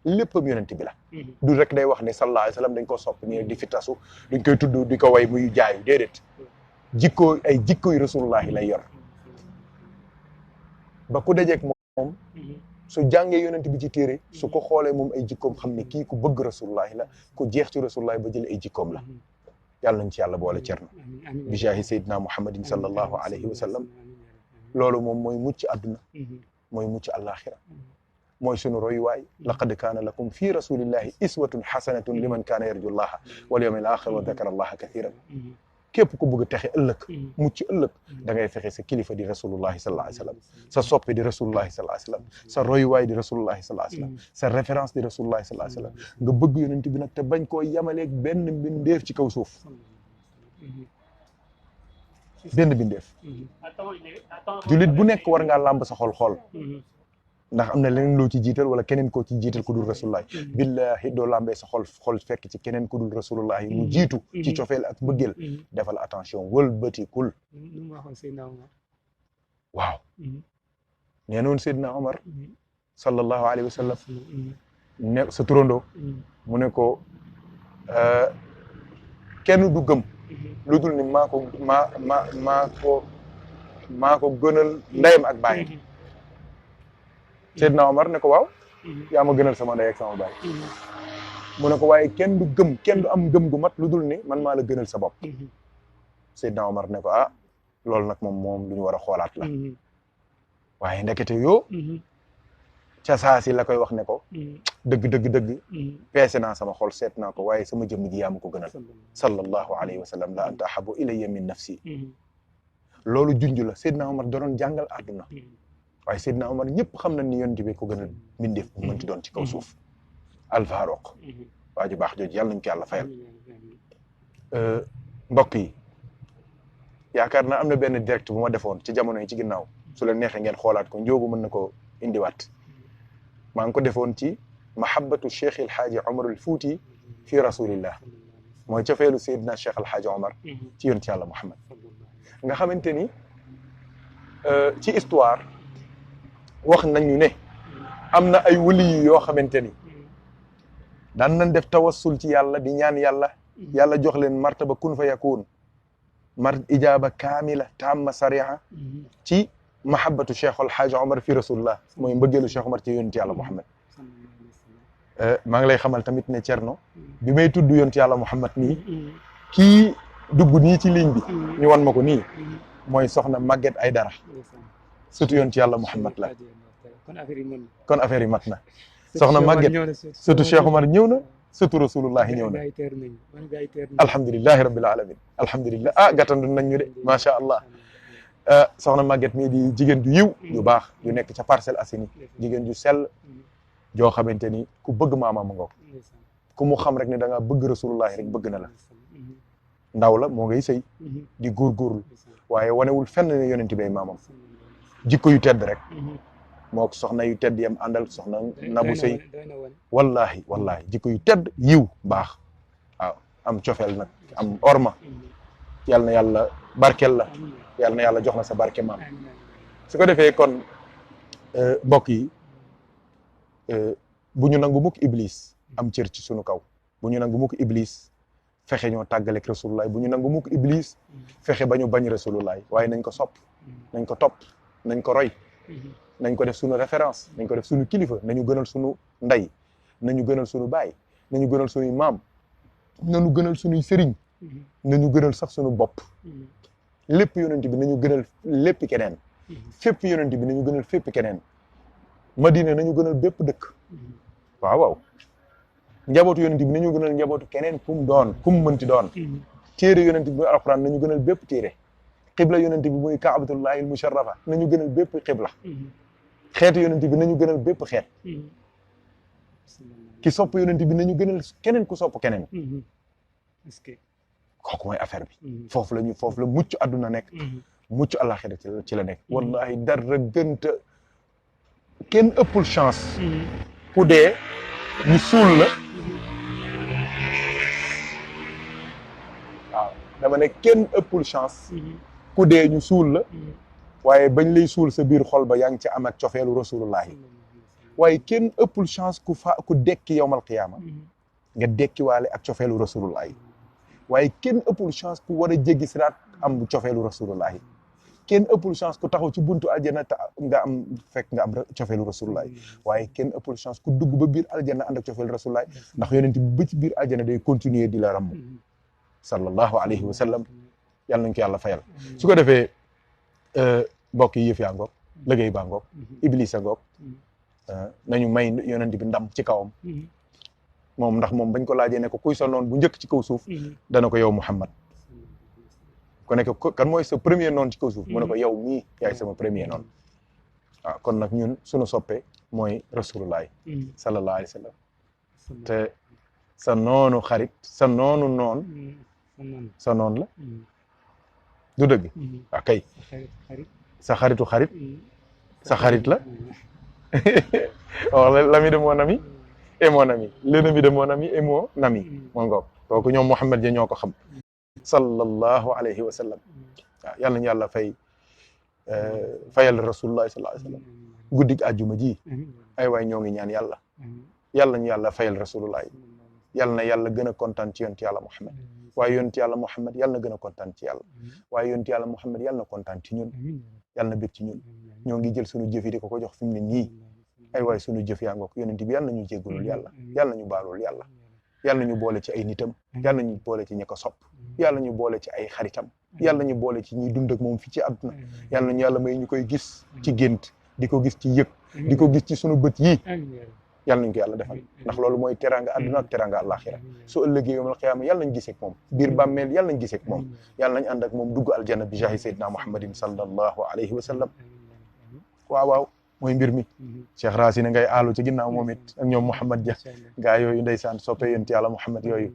léppam yonent bi la du rek day wax ne sallallahu alayhi wa sallam dañ ko sopp nii rek di fi tasu duñ koy tudd di ko way muy jaayu déedéet jikkoo ay jikkoy rasulullahi lay yor ba ku dajeeg moom su jàngee yonent bi ci téere su ko xoolee moom ay jikkoom xam ne kii ku bëgg rasulullahi la ku jeex ci rasulullahi ba jële ay jikkoom la yàlla nañ ci yàlla boole cerno bi jaahi sayyidina muhammadin sallallahu alayhi wa sallam loolu moom mooy mucc àdduna mooy mucc àllaaxira mooy sunu royuwaay laqad kaana lakum fi rasulillahi iswatun xasanatun liman kaana yarju llaha wal yawmil axir wa dakara allaha kathiran képp ku bëgg a texe ëllëg mucc ëllëg da ngay fexe sa kilifa di rasulullahi sallallahu alayhi wa sallam sa soppe di rasulullahi sallallahu alayhi wa sallam sa royuwaay di rasulullahi sallallahu alayhi wa sallam sa référence di rasulullahi sallallahu alayhi wa sallam nga bëgg yonent bi nag te bañ koo yamaleeg benn mbindeef ci kaw suuf benn mbindeef jullit bu nekk war ngaa làmb sa xol xool ndax am na leneen loo ci jiital wala keneen koo ci jiital ku dul rasulullahi billahi doo lambee sa xol fekk ci keneen ku dul rasulullahi mu jiitu ci cofeel ak bëggeel defal attention wëlbatikul waaw nee noon Seydina Omar sallallahu alayhi wa sallam ne sa turandoo mu ne ko kenn du gëm lu dul ni maa ko gënal ndeyam ak baayam Seydina Omar ne ko waaw yaa ma gënal sama ndey ak sama baay mu ne ko waaye kenn du gëm kenn du am gëm gu mat lu dul ni man maa la gënal sa bopp Seydina Omar ne ko ah loolu nag moom lu ñu war a xoolaat la waaye ndekete yoo ca saa si la koy wax ne ko dëgg peese naa sama xol seet naa ko waaye sama jëmm ji yaa ma ko gënal sallallahu alayhi wa sallam la anta ahabu ilayya min nafsi loolu junj la Seydina Omar da doon jàngal àdduna waaye Seydina Omar ñëpp xam nañ ni yonent bi ko gën a mbindeef bu mënti doon ci kaw suuf alfaroq waa ju baax jooju yàlla nañ ko yàlla fayal mbokk yi yaakaar naa am na benn direct bu ma defoon ci jamono yi ci ginnaaw su la neexee ngeen xoolaat ko njóogu mën na ko indiwaat maa ngi ko defoon ci mahabbatu cheikh El Hadji Omar al Fouti fi rasulillah mooy cofeelu Seydina cheikh El Hadji Omar ci yonent yàlla Muhammad nga xamante ni ci histoire wax nañu ne am na ay wali yoo xamante ni daan nañ def tawassul ci yàlla di ñaan yàlla jox leen martaba kun fa yakun ijaaba kaamila tamma sariha ci mahabbatu cheikh El Hadji Omar fi rasulillah mooy mbëggeelu cheikh Omar ci yonent yàlla Muhammad maa ngi lay xamal tamit ne Cerno bi may tudd yonent yàlla Muhammad nii kii dugg nii ci ligne bi ñu wan ma ko nii mooy soxna Maguette Aydara surtout yonent yàlla Muhammad la kon affaire yi mat na soxna Maguette surtout Cheikh Omar ñëw na surtout rasulullahi ñëw na alhamdulillahi rabbil alamin alhamdulillah gàttandu nañ ñu de macha allah soxna Maguette mii di jigéen ju yiw ju baax ju nekk ca Parcelles Assainies jigéen ju sell joo xamante ni ku bëgg maamaam nga ku mu xam rek ne da nga bëgg rasulullahi rek bëgg na la ndaw la moo ngay sëy di góorgóorlu waaye wanewul fenn ne yonent bay maamam jikko yu tedd rek moo soxna yu tedd yam àndal soxna Nabu Sëy wallahi jikko yu tedd yiw baax waaw am cofeel nag am orma yal na yàlla barkel la yal na yàlla jox na sa barke maam su ko defee kon mbokk yi bu ñu nangu mukk iblis am cër ci sunu kaw bu ñu nangu mukk iblis fexe ñoo tàggaleeg rasulullah bu ñu nangu mukk iblis fexe ba ñu bañ rasulullah waaye nañ ko sopp nañ ko topp nañ ko roy nañ ko def suñu référence nañ ko def suñu kilifa nañu gënal suñu ndey nañu gënal suñu baay nañu gënal suñuy maam nañu gënal suñuy sëriñ nañu gënal sax suñu bopp lépp yonent bi nañu gënal lépp keneen fépp yonent bi nañu gënal fépp keneen Madina nañu gënal bépp dëkk waaw njabootu yonent bi nañu gënal njabootu keneen kum mënti doon téere yonent bi muy alquran nañu gënal bépp téere xibla yonent bi muy kaabatullahi al musharrafa nañu gënal bépp xibla xeetu yonent bi nañu gënal bépp xeet ki sopp yonent bi nañu gënal keneen ku sopp keneen kooku mooy affaire bi foofu la mucc àdduna nekk mucc àllaaxira ci la nekk wallahi dara gënta kenn ëppul chance ku dee ñu suul la waaw dama ne kenn ëppul chance ku dee ñu suul la waaye bañ lay suul sa biir xol ba yaa ngi ci am ak cofeelu rasulullahi waaye kenn ëppul chance ku dekki yowmal qiyaama nga dekki waale ak cofeelu rasulullahi waaye kenn ëppul chance ku war a jéggi siraat am cofeelu rasulullahi kenn ëppul chance ku taxaw ci buntu aljana nga am fekk nga am cofeelu rasulullahi waaye kenn ëppul chance ku dugg ba biir aljana ànd ak cofeelu rasulullahi ndax yonent bi ba ci biir aljana day continuer di la ramm sallallahu alayhi wa sallam yàlla nañ ko yàlla fayal su ko defee mbokk yi yëf yaa ngoog liggéey baa ngoog iblis a ngoog nañu may yonent bi ndam ci kawam moom ndax moom bañ ko laajee ne ko kuy sa noon bu njëkk ci kaw suuf dana ko yow Muhammad ko nekk kan mooy sa premier noon ci kaw suuf mu ne ko yow mii yaay sama premier noon waaw kon nag ñun suñu soppe mooy rasulullahi sallallahu alayhi wa sallam te sa noonu xarit sa noonu noon sa noon la du dëgg waaw kay sa xaritu xarit sa xarit la wax l'ami de mon ami et mon ami l'ennemi de mon ami et mon ami moo ngoog kooku ñoom Mouhamed ja ñoo ko xam sallallahu alayhi wa sallam waaw yàlla nañu yàlla fayal rasulullah sallallahu alayhi wa sallam guddig àjjuma ji ay waay ñoo ngi ñaan yàlla nañu yàlla fayal rasulullah yàlla na yàlla gën a kontaan ci yonent yàlla Mouhamed waaye yonent yàlla Mouhamed yàlla na gën a kontaan ci yàlla waaye yonent yàlla Mouhamed yàlla na kontaan ci ñun yàlla na bég ci ñun ñoo ngi jël suñu jëf yi di ko jox fi mu ne nii ay waay suñu jëf yaa ngoog yonent bi yàlla nañu jéggulul yàlla nañu baalul yàlla nañu boole ci ay nitam yàlla nañu boole ci ñi ko sopp yàlla nañu boole ci ay xaritam yàlla nañu boole ci ñiy dund ak moom fii ci àdduna yàlla nañu yàlla may ñu koy gis ci gént di ko gis ci yëg di ko gis ci sunu bët yii yàlla nañu ko yàlla defal ndax loolu mooy teranga àdduna ak teranga àllaaxira su ëllëgee yawmal qiyaama yàlla nañ gisee ak moom biir bàmmeel yàlla nañ gisee ak moom yàlla nañ ànd ak moom dugg aljanna bi jaahi sayyidina Muhammadin sallallahu alayhi wa sallam waaw mooy mbir mi Cheikh Racine ngay aalu ci ginnaaw moom it ak ñoom Mouhamed Dia gaa yooyu ndeysaan soppe yonent yàlla Mouhamed yooyu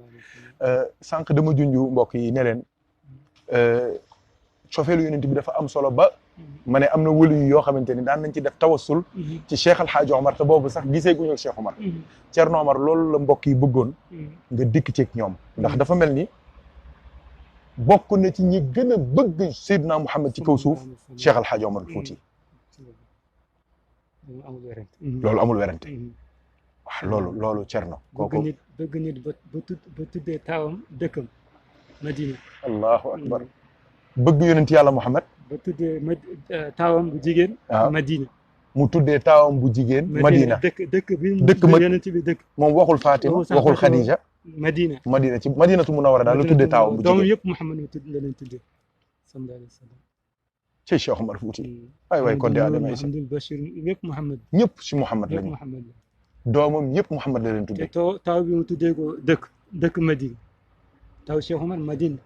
sànq dama junju mbokk yi ne leen cofeelu yonent bi dafa am solo ba ma ne am na wëlu yoo xamante ni daan nañ ci def tawassul ci Cheikh Alhaaji Omar te boobu sax gisee guñu ak Cheikh Omar Thierno Omar loolu la mbokk yi bëggoon nga dikk ceeg ñoom ndax dafa mel ni bokk na ci ñi gën a bëgg Seydina Mouhamed ci kaw suuf Cheikh Alhaaji Omar Fouti loolu amul werante waaw loolu Thierno kooku bëgg nit ba tuddee taawam dëkkam Madina allahu akbar bëgg yonent yàlla Mouhamed ba tuddee taawam bu jigéen Madina mu tuddee taawam bu jigéen Madina dëkk bi yonent bi dëkk moom waxul Fatima waxul Khadija Madina ci Madinatu Munawwara daal la tuddee taawam bu jigéen doomam yëpp Mouhamed la leen tuddee sallallahu alayhi wa sallam ci Cheikh Omar Fouti waay kon de Adama Aïssa Abdul Bachir ñëpp Mouhamed ñëpp si Mouhamed lañu doomam yëpp Mouhamed la leen tuddee taw bi mu tuddee ko dëkk Madina taw Cheikh Omar Madina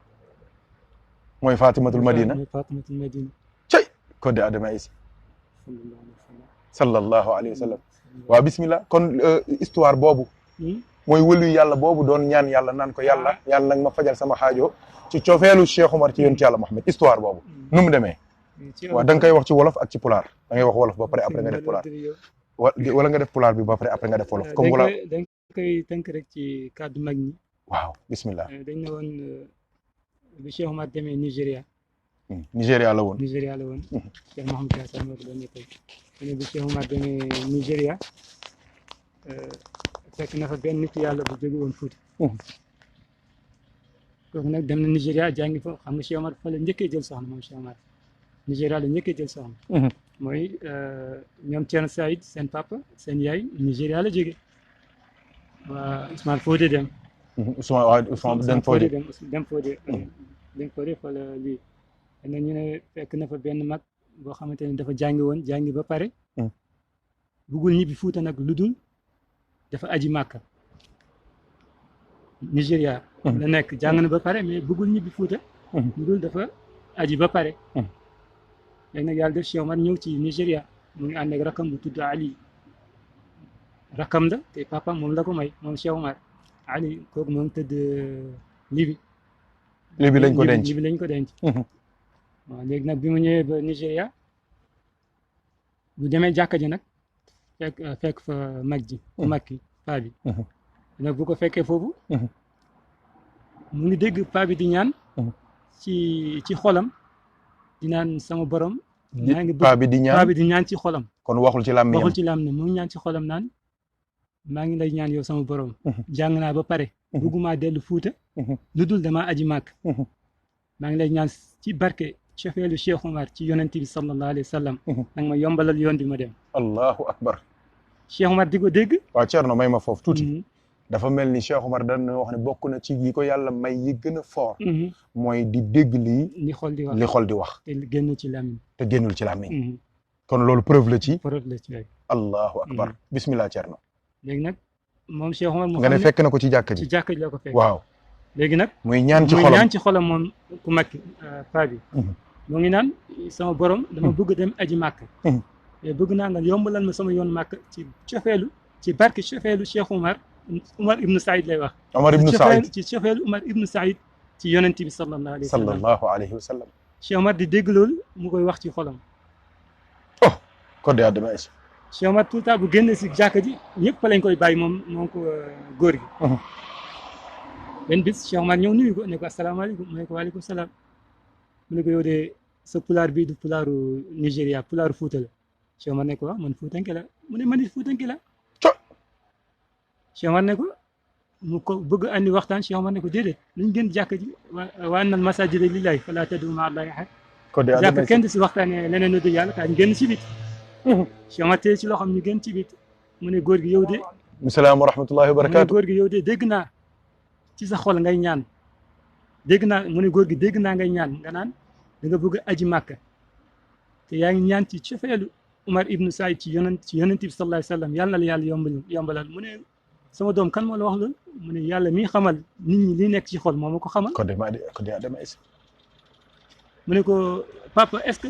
mooy Fatimatul Madina cay kon de Adama Aïssa sallallahu alayhi wa sallam waaw bismillah kon histoire boobu mooy wëlu yàlla boobu doon ñaan yàlla naan ko yàlla nag ma fajal sama xaajo ci cofeelu Cheikh Omar ci yonent yàlla Mouhamed histoire boobu nu mu demee waaw da nga koy wax ci wolof ak ci pulaar da ngay wax wolof ba pare après nga def pulaar wala nga def pulaar bi ba pare après nga def wolof comme wala dañ koy tënk rek ci kàddu mag ñi waaw bismillah dañ ne woon bi Cheikh Omar demee Nigéria la woon Cheikh Mouhamed Hassan moo ko doon nettali ne bi Cheikh Omar demee Nigéria fekk na fa benn nit yàlla bu jóge woon Fuuta kooku nag dem na Nigéria jàngi fa xam nga Cheikh Omar fa la njëkkee jël soxna moom Cheikh Omar Nigéria la njëkkee jël soxna mooy ñoom Thierno Saïd seen papa seen yaay Nigéria la jóge waa Ousmane Fodé dem Ousmane dem Fodé fa la lii na ñu ne fekk na fa benn mag boo xamante ne dafa jàngi ba pare bëggul ñibbi Fuuta nag lu dul dafa aji Màkka Nigéria la nekk jàng na ba pare mais bëggul ñibbi Fuuta lu dul dafa aji ba pare léegi nag yàlla def Cheikh Omar ñëw ci Nigéria mu ngi ànd ak rakam bu tudd Ali rakam la te papa moom la ko may moom Cheikh Omar Ali kooku moom tëdd Libi Libi lañ ko denc Libi lañ ko denc. waaw léegi nag bi mu ñëwee ba Nigéria bu demee jàkka ji nag fekk fa mag ji mag ki paa bi nag bu ko fekkee foofu mu ngi dégg paa bi di ñaan ci xolam di naan sama borom maa ngi paa bi di ñaan ci xolam kon waxul ci làmmiñam waxul ci làmmiñam mu ngi ñaan ci xolam naan maa ngi lay ñaan yow sama borom jàng naa ba pare bëgguma dellu Fuuta lu dul dama aji màkk maa ngi lay ñaan ci barke cofeelu Cheikh Omar ci yonent bi sallallahu alayhi wa sallam nag ma yombalal yoon bi ma dem allahu akbar Cheikh Omar di ko dégg waaw Thierno may ma foofu tuuti dafa mel ni Cheikh Omar dañ wax ne bokk na ci yi ko yàlla may yi gën a fort mooy di dégg li xol di wax te génn ci làmmiñ te génnul ci làmmiñ kon loolu preuve la ci rek allahu akbar bismillah Thierno léegi nag moom Cheikh Omar nga ne fekk na ko ci jàkka ji la ko fekk waaw léegi nag muy ñaan ci xolam moom ku makki paa bi mu ngi naan sama borom dama bëgg dem aji màkk te bëgg naa nga yombalal ma sama yoon màkk ci barke cofeelu Cheikh Omar ibnu Saïd lay wax ci cofeelu Omar ibnu Saïd ci yonent bi sallallahu alayhi wa sallam Cheikh Omar di dégg loolu mu koy wax ci xolam ko de adama es Cheikh Omar tout le temps bu génn si jàkka ji ñëpp lañ koy bàyyi moom ko góor gi benn bis Cheikh Omar ñëw nuyu ko ne ko asalaamaaleykum mu ne ko waaleykum salaam mu ne ko yow de sa pulaar bii du pulaaru Nigéria pulaaru Fuuta la Cheikh Omar ne ko waaw man Fuutanke la mu ne man it Fuutanke la Cheikh Omar ne ko mu ko bëgg andi waxtaan Cheikh Omar ne ko déedéet luñ gën jàkka ji wa annal masaajida lillaahi falaa tad'uu ma'a llaahi ahadan jàkka kenn du si waxtaanee leneen lu dul yàlla kaa ñu génn ci bit Cheikh Omar tey ci loxoom ñu génn ci bit mu ne góor gi yow de salaam wa rahmatullahi wa barakaatu mu ne góor gi yow de dégg naa ci sa xol ngay ñaan mu ne góor gi dégg naa ngay ñaan nga naan da nga bëgg aji màkka te yaa ngi ñaan ci cofeelu Umar ibnu Saïd ci yonent bi sallallahu alayhi wa sallam yàlla na la yàlla yombalal mu ne sama doom kan moo la wax loolu mu ne yàlla mi xamal nit ñi li nekk ci xol moo ma ko xamal mu ne ko papa est-ce que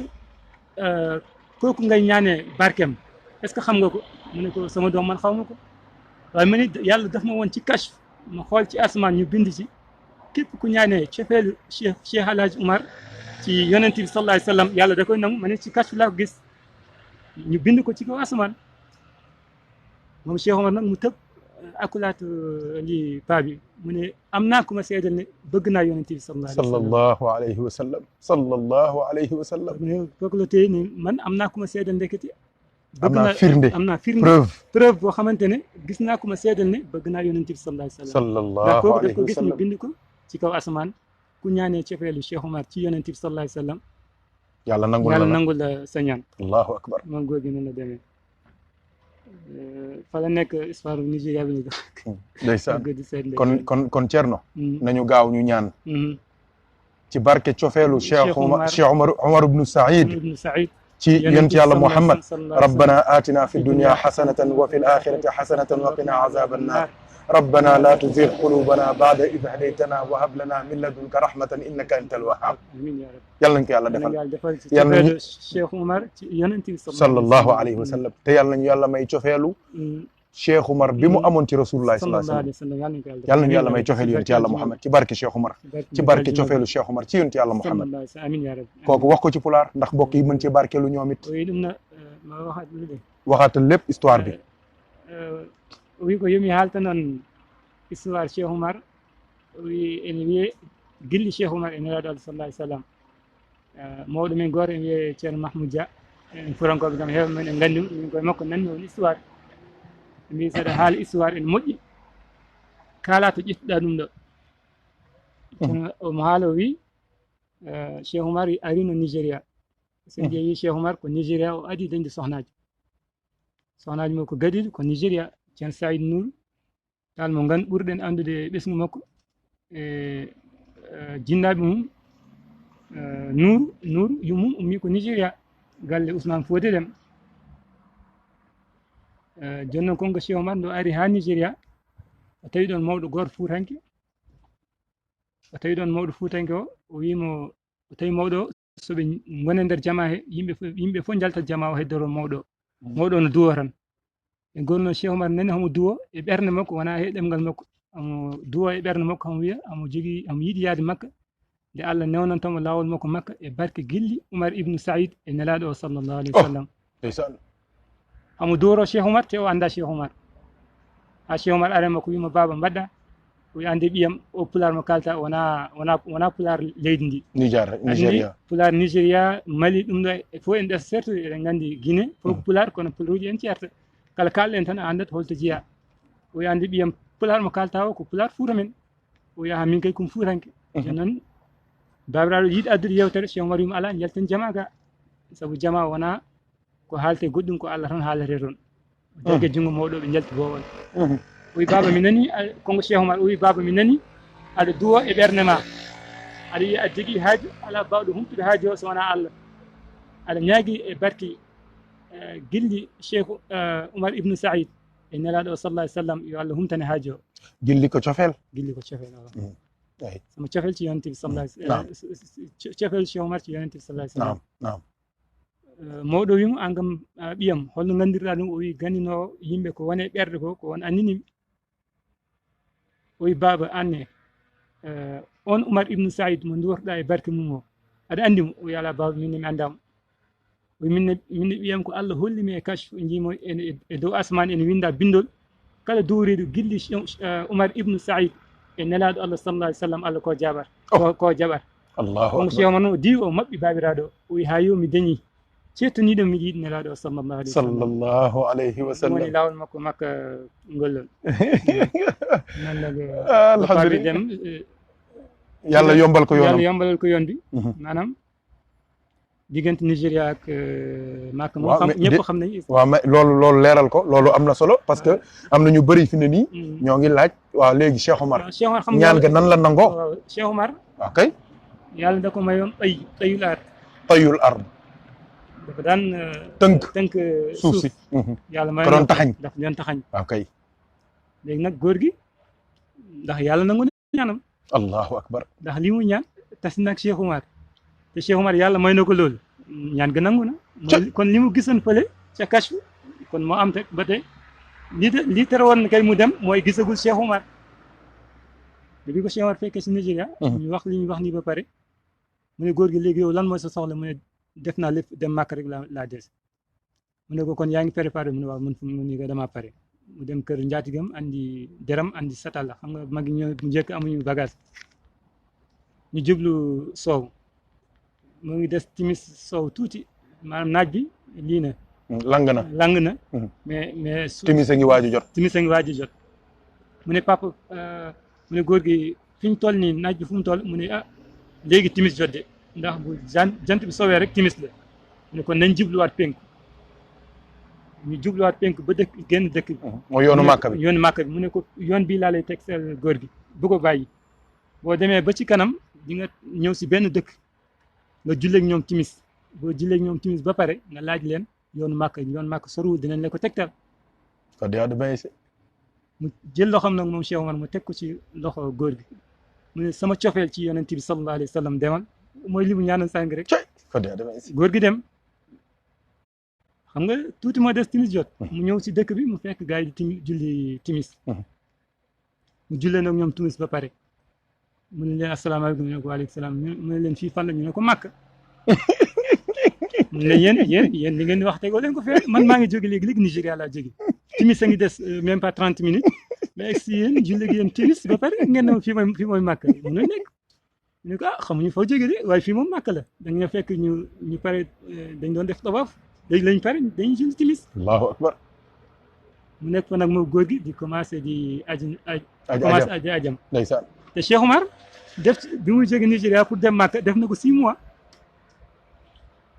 kooku ngay ñaanee barkeem est-ce que xam nga ko mu ne ko sama doom man xaw ma ko waaye ma ne yàlla daf ma woon ci kashf ma xool ci asamaan ñu bind ci képp ku ñaanee cofeelu Cheikh Alhaji Umar ci yonent bi sallallahu alayhi wa sallam yàlla da koy nangu ma ne ci kashf laa ko gis ñu bind ko ci kaw asamaan moom Cheikh Umar nag mu tëb akulaat lii paa bi mu ne am naa ku ma seedal ne bëgg naa yonent bi sallallahu alayhi wa sallam sallallahu alayhi wa sallam mu ne foog la tey ni man am naa ku ma seedal ndeketi am naa firnde preuve boo xamante ne gis naa ku ma seedal ne bëgg naa yonent bi sallallahu alayhi wa sallam ndax kooku daf ko gis ñu bind ko ci kaw asamaan ku ñaanee cofeelu Cheikh Omar ci yonent bi sallallahu alayhi wa sallam yàlla nangul la sa ñaan allahu akbar moom góor gi noonu la demee fa la nekk histoire Nigéria bi ñu ndeysaan kon Thierno nañu gaaw ñu ñaan ci barke cofeelu Cheikh Omar ibnu Saïd ci yonent yàlla Muhammad rabbana atina fi dunya xasanatan wa fi l axirati xasanatan wa qina azaba annar ربنا لا تزغ قلوبنا بعد إذ هديتنا وهب لنا من لدنك رحمة إنك أنت الوهاب yàlla nañu ko yàlla defal yàlla nañu Cheikh Omar ci yonent bi sallallahu alayhi wa sallam te yàlla nañu yàlla may cofeelu Cheikh Omar bi mu amoon ci rasulullah sallallahu alayhi wa sallam yàlla nañu yàlla may cofeelu yonent yàlla Muhammad ci barke Cheikh Omar ci barke cofeelu Cheikh Omar ci yonent yàlla Muhammad kooku wax ko ci pulaar ndax mbokk yi mën ci barkeelu ñoom it waxaatal lépp histoire bi wi ko yomi haalta noon histoire Cheikh Omar ene wiye gilli Cheikh Omar e neraɗo Allah sallallahu alayhi wa sallam mawɗo men goto ene wiye ceerno Mahmoud Dia en furankoɓe kam heeɓa men en nganndi min koye makko nanni on histoire mbi saɗa haala histoire ene moƴƴi kala to ƴettuɗa ɗum ɗo omo haala o wi Cheikh Omar arino Nigéria sen ƴeewi Cheikh Omar ko Nigéria o adi dañde sohnaji mo ko gadiɗo ko Nigéria ceerno Saïd Nour dal mo ɓurɗen anndude ɓesgu makko e jinnaɓe mum Nour yummum ummi ko Nigéria galle Ousmane Fodé Deme joni noon konko Cheikh Omar ndo ari ha Nigéria o tawi ɗon mawɗo goto Fuutanke o wimo o tawi mawɗo o soɓe gone nder jama he yimɓe fof jaltat jama o heddoro mawɗo no duwo tan e gonno Cheikh Omar nani homo duwo e ɓernde makko wona he ɗemgal makko omo duwo e ɓernde makko omo wiya omo yiiɗi yaade Makka nde Allah newnantamo laawol makko makka e barke gilli Oumar ibnu Saïd e nelaaɗo o sallllahu alayhi wa sallam ndeysaan amo duworo Cheikh Oumar te o annda Cheikh Oumar ha Cheikh Oumar arema ko wima baba mbaɗɗa o wi ande ɓiyam o pular mo kalta wona pular leydi ndi Nigéria pular Nigéria Mali ɗum ɗo fof en ɗes certes eɗen gandi Guinée fof ko pular kono pularuji en ceerta kala kalɗen tan a andat holto jeeya o wi ande ɓiyam pular mo kalta o ko pular Fuuta men o wi ha min kay komi Fuutanke jon noon babiraɗo yiiɗi addude yewtere Cheikh Oumar wima ala jalten jama ga saabu jama wona ko haalte goɗɗum ko Allah tan haalete toon jogue junngo mawɗo ɓe jalti bowol o wi baba mi nani konko Cheikh Oumar o wi baba mi nani aɗa duwo e ɓerde ma aɗa wiya aɗa jogui haaju ala bawɗo humtude haaju o so wona Allah aɗa ñaagui e barki gilli Cheikh Oumar ibnu Saïd e nelaɗo o sallah alih sallam yo Allah humtane haaju o gilli ko cofel o sama cofel ci yonente bi sallah cofel Cheikh Oumar ci yonente bi sallah sallam mawɗo wimo an kam ɓiyam holno gandirɗa ɗum o wi ganinowo yimɓe ko wone ɓerde ko won annini o wi baba anne on Oumar ibnu Saïd mo duwortoɗa e barke mum o aɗa andimo o wi ala baba minne mi andama o wi minne ɓiyam ko Allah hollimi e kashfu jimo e dow asman ene winda bindol kala dowriɗo gilli Oumar ibnu Saïd e nelaɗo Allah sallallahu alih w sallam Allah ko jaɓat ko jaɓat allahu Cheikh Oumar noon o diwi o mabɓi babiraɗo o wi ha yo mi dañi cettaniɗo miɗo yiɗi nelaɗo o sallllahu alayhi wa sallam woni lawol makko makka ngollol alhamdulillah yàlla yombal ko yoonam yàlla yombalal ko yoon bi maanaam diggante Nigéria ak Makka moom xam ñëpp xam nañu waaw mais loolu leeral ko loolu am na solo parce que am na ñu bëri fi ne nii ñoo ngi laaj waaw léegi Cheikh Oumar xam ñaan ga nan la nangoo waaw Cheikh Oumar waaw kay yàlla da ko mayoon tayul ard tayul ard dafa daan tënk suuf si yàlla ko doon taxañ dafa doon taxañ waaw kay léegi nag góor gi ndax yàlla nangu na ñaanam allahu akbar ndax li mu ñaan tas nag Cheikh Oumar te Cheikh Oumar yàlla may na ko loolu ñaan ga nangu na kon li mu gisoon fële ca kashfu kon moo am teg ba tey lii tere woon kay mu dem mooy gisagul Cheikh Oumar bi ko Cheikh Oumar fekkee si Nigéria ñu wax li ñu wax nii ba pare mu ne góor gi léegi yow lan mooy sa soxla mu ne def naa lépp dem màkk rek laa des mu ne ko kon yaa ngi préparé mu ne waaw mun ni ko dama pare mu dem kër njaatigam andi deram andi satala xam nga mag ñoo mu njëkk amuñu bagage ñu jublu soow mu ngi des timis soow tuuti maanaam naaj bi lii na lang na mais timis a ngi waaju jot mu ne papa mu ne góor gi fi ñu toll nii naaj bi fu mu toll mu ne léegi timis jot de ndax bu jant bi soowee rek timis la mu ne kon nañ jubluwaat penku ñu jubluwaat penku ba dëkk génn dëkk bi mooy yoonu màkk bi mu ne ko yoon bii laa lay teg seel góor gi bu ko bàyyi boo demee ba ci kanam di nga ñëw si benn dëkk nga julleeg ñoom timis boo julleeg ñoom timis ba pare nga laaj leen yoonu màkk sorwul dinañ la ko tegtal mu jël loxoom nag moom Cheikh Oumar mu teg ko ci loxo góor gi mu ne sama cofeel ci yonent bi sallallahu alayhi wa sallam demal mooy li mu ñaanal sàng rek góor gi dem xam nga tuuti moo des timis jot mu ñëw si dëkk bi mu fekk gars yi di julli timis mu jullee nag ñoom timis ba pare mu ne leen asalaamaaleykum ñu ne ko waaleykum salaam mu ne leen fii fan la ñu ne ko màkk mu ne leen yéen li ngeen di wax tegoo leen ko fee man maa ngi jóge léegi Nigéria laa jóge timis a ngi des même pas 30 minutes mais si yéen julli gi yéen timis ba pare ngeen ne fii mooy màkk mun na nekk ñu ko xamuñu foo jóge de waaye fii moom màkk la dañu fekk ñu pare dañ doon def tawaaf léegi lañ pare dañuy julli timis allahu akbar mu nekk fa nag moo góor gi di commencé di aji ajam ndeysaan te Cheikh Oumar bi muy jóge Nigéria pour dem Màkka def na ko 6 mois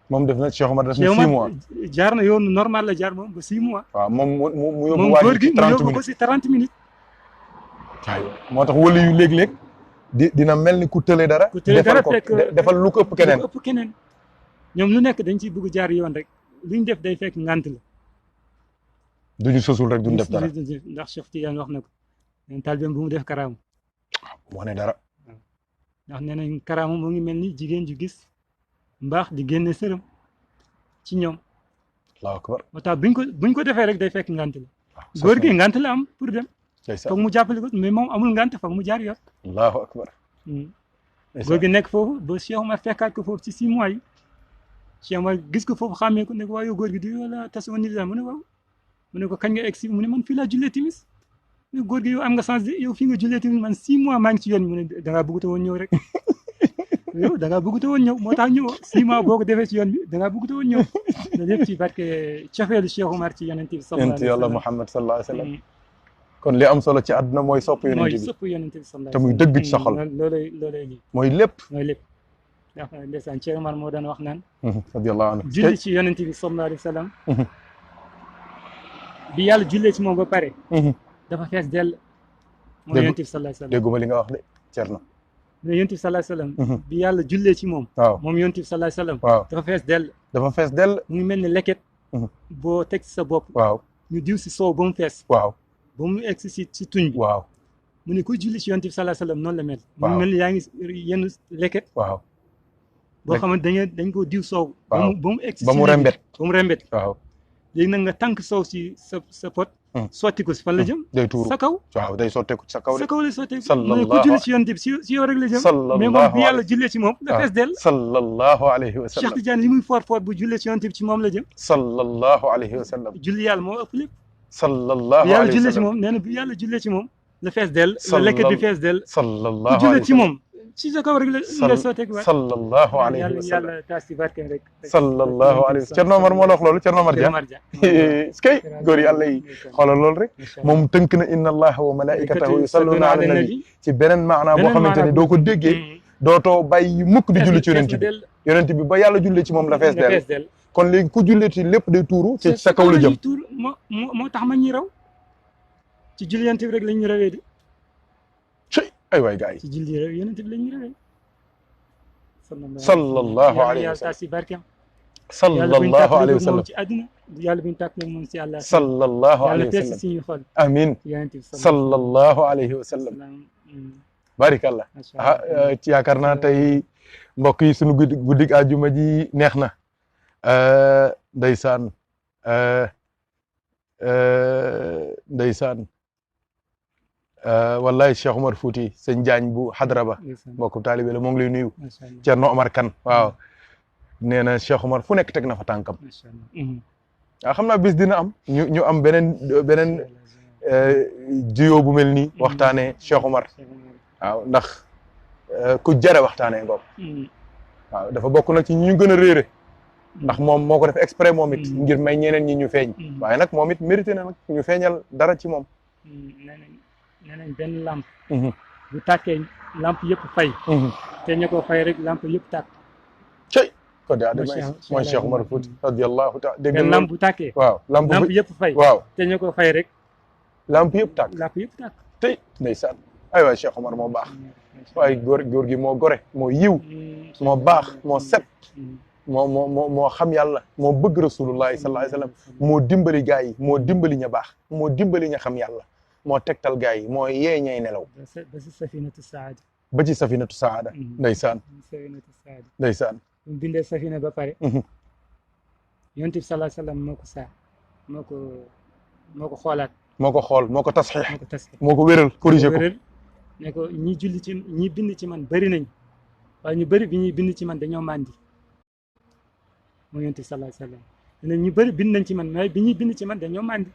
moom Cheikh Oumar def na 6 mois jaar na yoonu normal la jaar moom ba 6 mois waaw moom mu yóbbu moom góor gi mu yóbbu ko si 30 minutes moo tax wala yu léeg-léeg dina mel ni ku tële dara defal lu ko ëpp keneen ñoom lu nekk dañ ciy bëgg jaar yoon rek luñ def day fekk ngant la duñu sosul rek duñ def dara ndax Cheikh Tidiane wax na ko leen taalibeem bu mu def karaama wane dara ndax nee nañ karaama moo ngi mel ni jigéen ju gis mbaax di génne sërëm ci ñoom allahu akbar moo tax buñ ko defee rek day fekk ngant la góor gi ngant la am pour dem foog mu jàppale ko mais moom amul ngant foog mu jaar yoon allahu akbar góor gi nekk foofu ba Cheikh Omar fekkaat ko foofu ci 6 mois yi Cheikh Omar gis ko foofu xàmmee ko ne ko waaw yow góor gi di wala tasawun nizam mu ne waaw mu ne ko kañ nga egg si mu ne man fii laa jullee timis mu ne góor gi yow am nga chance de yow fii nga jullee timis man 6 mois maa ngi ci yoon mu ne da ngaa bëgg te woon ñëw rek yow da ngaa bëgg te woon ñëw moo tax ñëw 6 mois boo ko defee ci yoon bi da ngaa bëgg te woon ñëw loolu yëpp ci barke cofeelu Cheikh Omar ci yonent bi yonent yàlla Muhammad sallallahu alayhi wa sallam kon li am solo ci àdduna mooy sopp yonent bi mooy sopp yonent bi sallallahu te muy dëgg ci sa xol loolay lii mooy lépp mooy lépp ndax ndeysaan Cheikh Omar moo daan wax naan radiyallahu anhu julli ci yonent bi sallallahu alayhi wa sallam bi yàlla jullee ci moom ba pare dafa fees dell moom yonent bi sallallahu alayhi wa sallam dégguma li nga wax de Cerno ne yonent bi sallallahu alayhi wa sallam bi yàlla jullee ci moom waaw moom yonent bi sallallahu alayhi wa sallam waaw dafa fees dell dafa fees dell mu ngi mel ne leket boo teg ci sa bopp waaw ñu diw si soow ba mu fees waaw ba mu egg si tuñ bi waaw mu ne kuy julli ci yonent bi sallallahu alayhi wa sallam noonu la mel waaw mu mel ni yaa ngi yenn leket waaw boo xamante dañ koo diw soow waaw ba mu egg si ba mu rembet ba mu rembet waaw léegi nag nga tànk soow si sa pot sotti ko si fan la jëm day tuuru sa kaw waaw day sotteeku ci sa kaw de sa kaw lay sotti sallallahu mu ne ku julli ci yonent bi si yow rek la jëm mais moom bi yàlla jullee ci moom da fees dell sallallahu alayhi wa sallam Cheikh Tidiane li muy fort bu jullee ci yonent bi ci moom la jëm sallallahu alayhi wa sallam julli yàlla moo ëpp lépp sallallahu bi yàlla alayhi wa jullee ci sallam moom nee na bi yàlla jullee ci moom la fees dell la lekket bi fees dell sallallahu ku jullee alayhi ci wa moom ci sa kaw rek la sotteeku waat sallallahu alayhi wa sallam yàlla taas ci barkeem rek sallallahu alayhi wa sallam Cerno Omar moo la wax loolu Cerno Omar Dia skay góor yàlla yi xoolal loolu rek moom tënk na inna allaha wa malaikatahu yusalluna ala nabi ci beneen maanaa boo xamante ne doo ko déggee dootoo bàyyi mukk di julli ci yonent bi ba yàlla julli ci moom la fees dell kon léegi ku julli ci lépp day tuuru ci sa kaw la jëm moo tax ma ñuy raw ci julli yonent bi rek lañ ñu rawee di ay waay gars yi ci julli yonent bi lañ ñu rawee sallallahu alayhi wa yàlla taas ci barkeem sallallahu alayhi wa sallam ci àdduna yàlla buñu tàkk nag moom si àlla sallallahu alayhi wa yàlla sallam suñuy xol amin yonent bi sallallahu alayhi wa sallam barikallah ci yaakaar naa tey mbokk yi suñu guddig àjjuma ji neex na ndeysaan ndeysaan wallahi Cheikh Omar Fouti sëñ Jaañ bu xadra ba mbokku taalibe la moo ngi lay nuyu Cerno Omar Kan waaw nee na Cheikh Omar fu nekk teg na fa tànkam waaw xam naa bis dina am ñu am beneen juyoo bu mel nii waxtaanee Cheikh Omar waaw ndax ku jare waxtaanee ngoog waaw dafa bokk nag ci ñi ñu gën a réere ndax moom moo ko def exprès moom it ngir may ñeneen ñi ñu feeñ waaye nag moom it mérité na nag ñu feeñal dara ci moom nee nañ benn lamp bu tàkkee lamp yëpp fay te ñu ko fay rek lamp yëpp tàkk cey ko de mooy Cheikh Omar Fouti radiyallahu taala dégg benn lamp bu tàkkee waaw lamp yëpp fay waaw te ñu ko fay rek lamp yëpp tàkk lamp yëpp tàkk tey ndeysaan ay waay Cheikh Omar moo baax waaye góor gi moo gore moo yiw moo baax moo set moo xam yàlla moo bëgg rasulullahi sallallahu alayhi wa sallam moo dimbali gaa yi moo dimbali ña baax moo dimbali ña xam yàlla moo tegtal gaa yi moo yee ñay nelaw ba ci safinatu saada ba ci safinatu saada ndeysaan safinatu saada ndeysaan bu mu bindee safina ba pare yonent bi sallallahu alayhi wa sallam moo ko saa moo ko xoolaat moo ko xool moo ko tasxiix moo ko tasxiix moo ko wéral corrigé ko ne ko ñi bind ci man bëri nañ waaye ñu bëri bi ñuy bind ci man dañoo màndi moo yonent bi sallallahu alayhi wa sallam ne ñu bëri bind nañ ci man mais bi ñuy bind ci man dañoo màndi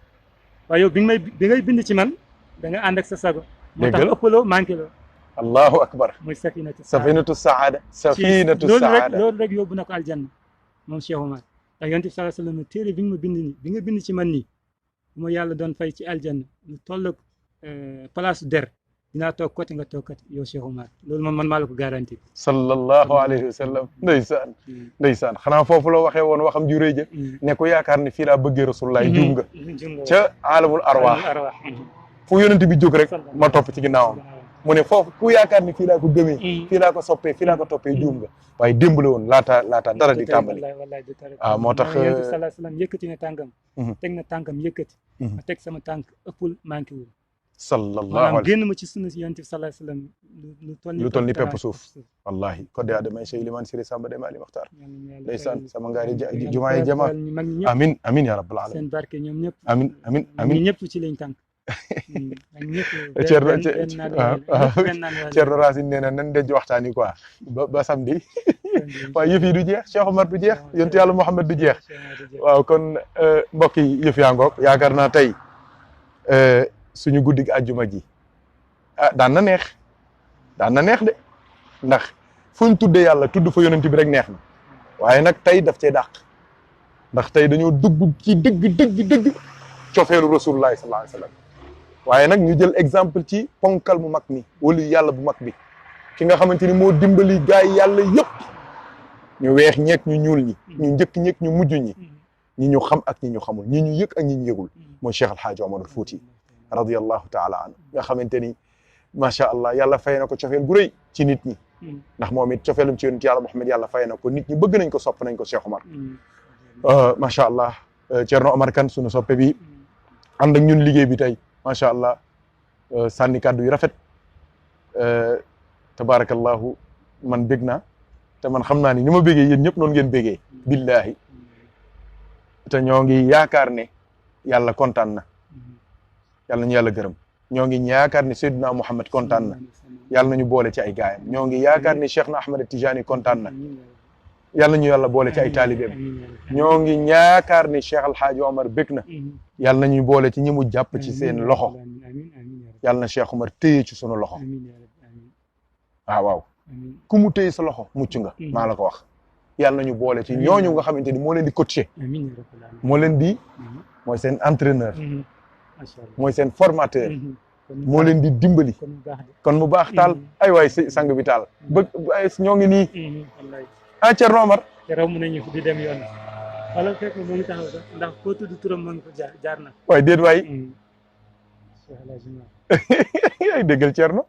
waaye yow bi ngay bind ci man da nga ànd ak sa sago moo tax ëppaloo manqué loo allahu akbar mooy safinatu saada safinatu saada loolu rek yóbbu na ko aljanna moom Cheikh Omar ndax yonent bi sallallahu alayhi wa sallam téere bi nga ma bind nii bi nga bind ci man nii bu ma yàlla doon fay ci aljanna lu toll ak place der dinaa toog côté nga toog côté yow Cheikh Omar loolu man maa la ko garanti sallallahu alayhi wa sallam ndeysaan xanaa foofu la waxee woon waxam ju rëy ja ne ko yaakaar ne fii laa bëggee rasulullah juum nga ca alamul arwaax fu yonent bi jóg rek ma topp ci ginnaawam mu ne foofu ku yaakaar ni fii laa ko gëmee fii laa ko soppee fii laa ko toppee juum nga waaye démb la woon laata dara di tàmbali waaw moo tax yonent bi sallallahu alayhi wa sallam yëkkati na tànkam teg na tànkam yëkkati ma teg sama tànk ëppul manqué wul sallallahu alayhi génn ma ci sunna si yonent bi sallallahu alayhi wa sallam lu toll ni pepp suuf wallahi ko de adamay Cheikh Liman Siri Samba de Mali Maxtaar ndeysaan sama ngaari jumaa yi jama amin ya rabbal alamin seen barke ñoom ñëpp amin ñëpp ci lañ tànk ak ñëpp Thierno benn Thierno Racine nee na nan denc waxtaan yi quoi ba samedi waaye yëf yi du jeex Cheikh Omar du jeex yonent yàlla Mouhamed du jeex waaw kon mbokk yi yëf yaa ngoog yaakaar naa tey suñu guddi gi àjjuma ji daan na neex de ndax fuñ tuddee yàlla tudd fa yonent bi rek neex na waaye nag tey daf cee dàq ndax tey dañoo dugg ci dëgg cofeelu rasulullahi sallallahu alayhi wa sallam waaye nag ñu jël exemple ci ponkal mu mag mi wala yàlla bu mag bi ki nga xamante ni moo dimbali gaay yàlla yëpp ñu weex ñeeg ñu ñuul ñi ñu njëkk ñeeg ñu mujj ñi ñi ñu xam ak ñi ñu xamul ñi ñu yëg ak ñi ñu yëgul mooy Cheikh Alhaaji Omar Fouti radiyallahu taala anhu nga xamante ni macha allah yàlla fay na ko cofeel gu rëy ci nit ñi ndax moom it cofeelum ci yonent yàlla Muhammad yàlla fay na ko nit ñi bëgg nañ ko sopp nañ ko Cheikh Omar macha allah Thierno Omar Kane sunu soppe bi ànd ak ñun liggéey bi tey macha allah sànni kàddu yu rafet tabarakallahu man bég naa te man xam naa ni ma bégee yéen ñëpp noonu ngeen bégee billahi te ñoo ngi yaakaar ne yàlla kontaan na yàlla nañu yàlla gërëm ñoo ngi yaakaar ne Seydina Muhammad kontaan na yàlla nañu boole ci ay gaayam ñoo ngi yaakaar ne Cheikh na Ahmad Tijani kontaan na yàlla nañu yàlla boole ci ay taalibeem ñoo ngi yaakaar ni Cheikh Alhaaji Omar bég na yàlla nañu boole ci ñi mu jàpp ci seen loxo yàlla na Cheikh Omar téye ci sunu loxo waaw ku mu téye sa loxo mucc nga maa la ko wax yàlla nañu boole ci ñooñu nga xamante ni moo leen di coacher moo leen di mooy seen entraîneur mooy seen formateur moo leen di dimbali kon mu baax taal ay waay sang bi taal bëgg ñoo ngi nii Thierno Omar te romb nañu di dem yoon wala fekk moo ngi taxaw sax ndax koo tudd turam moo ngi ko jaar na waaye déet waay ay déggal Thierno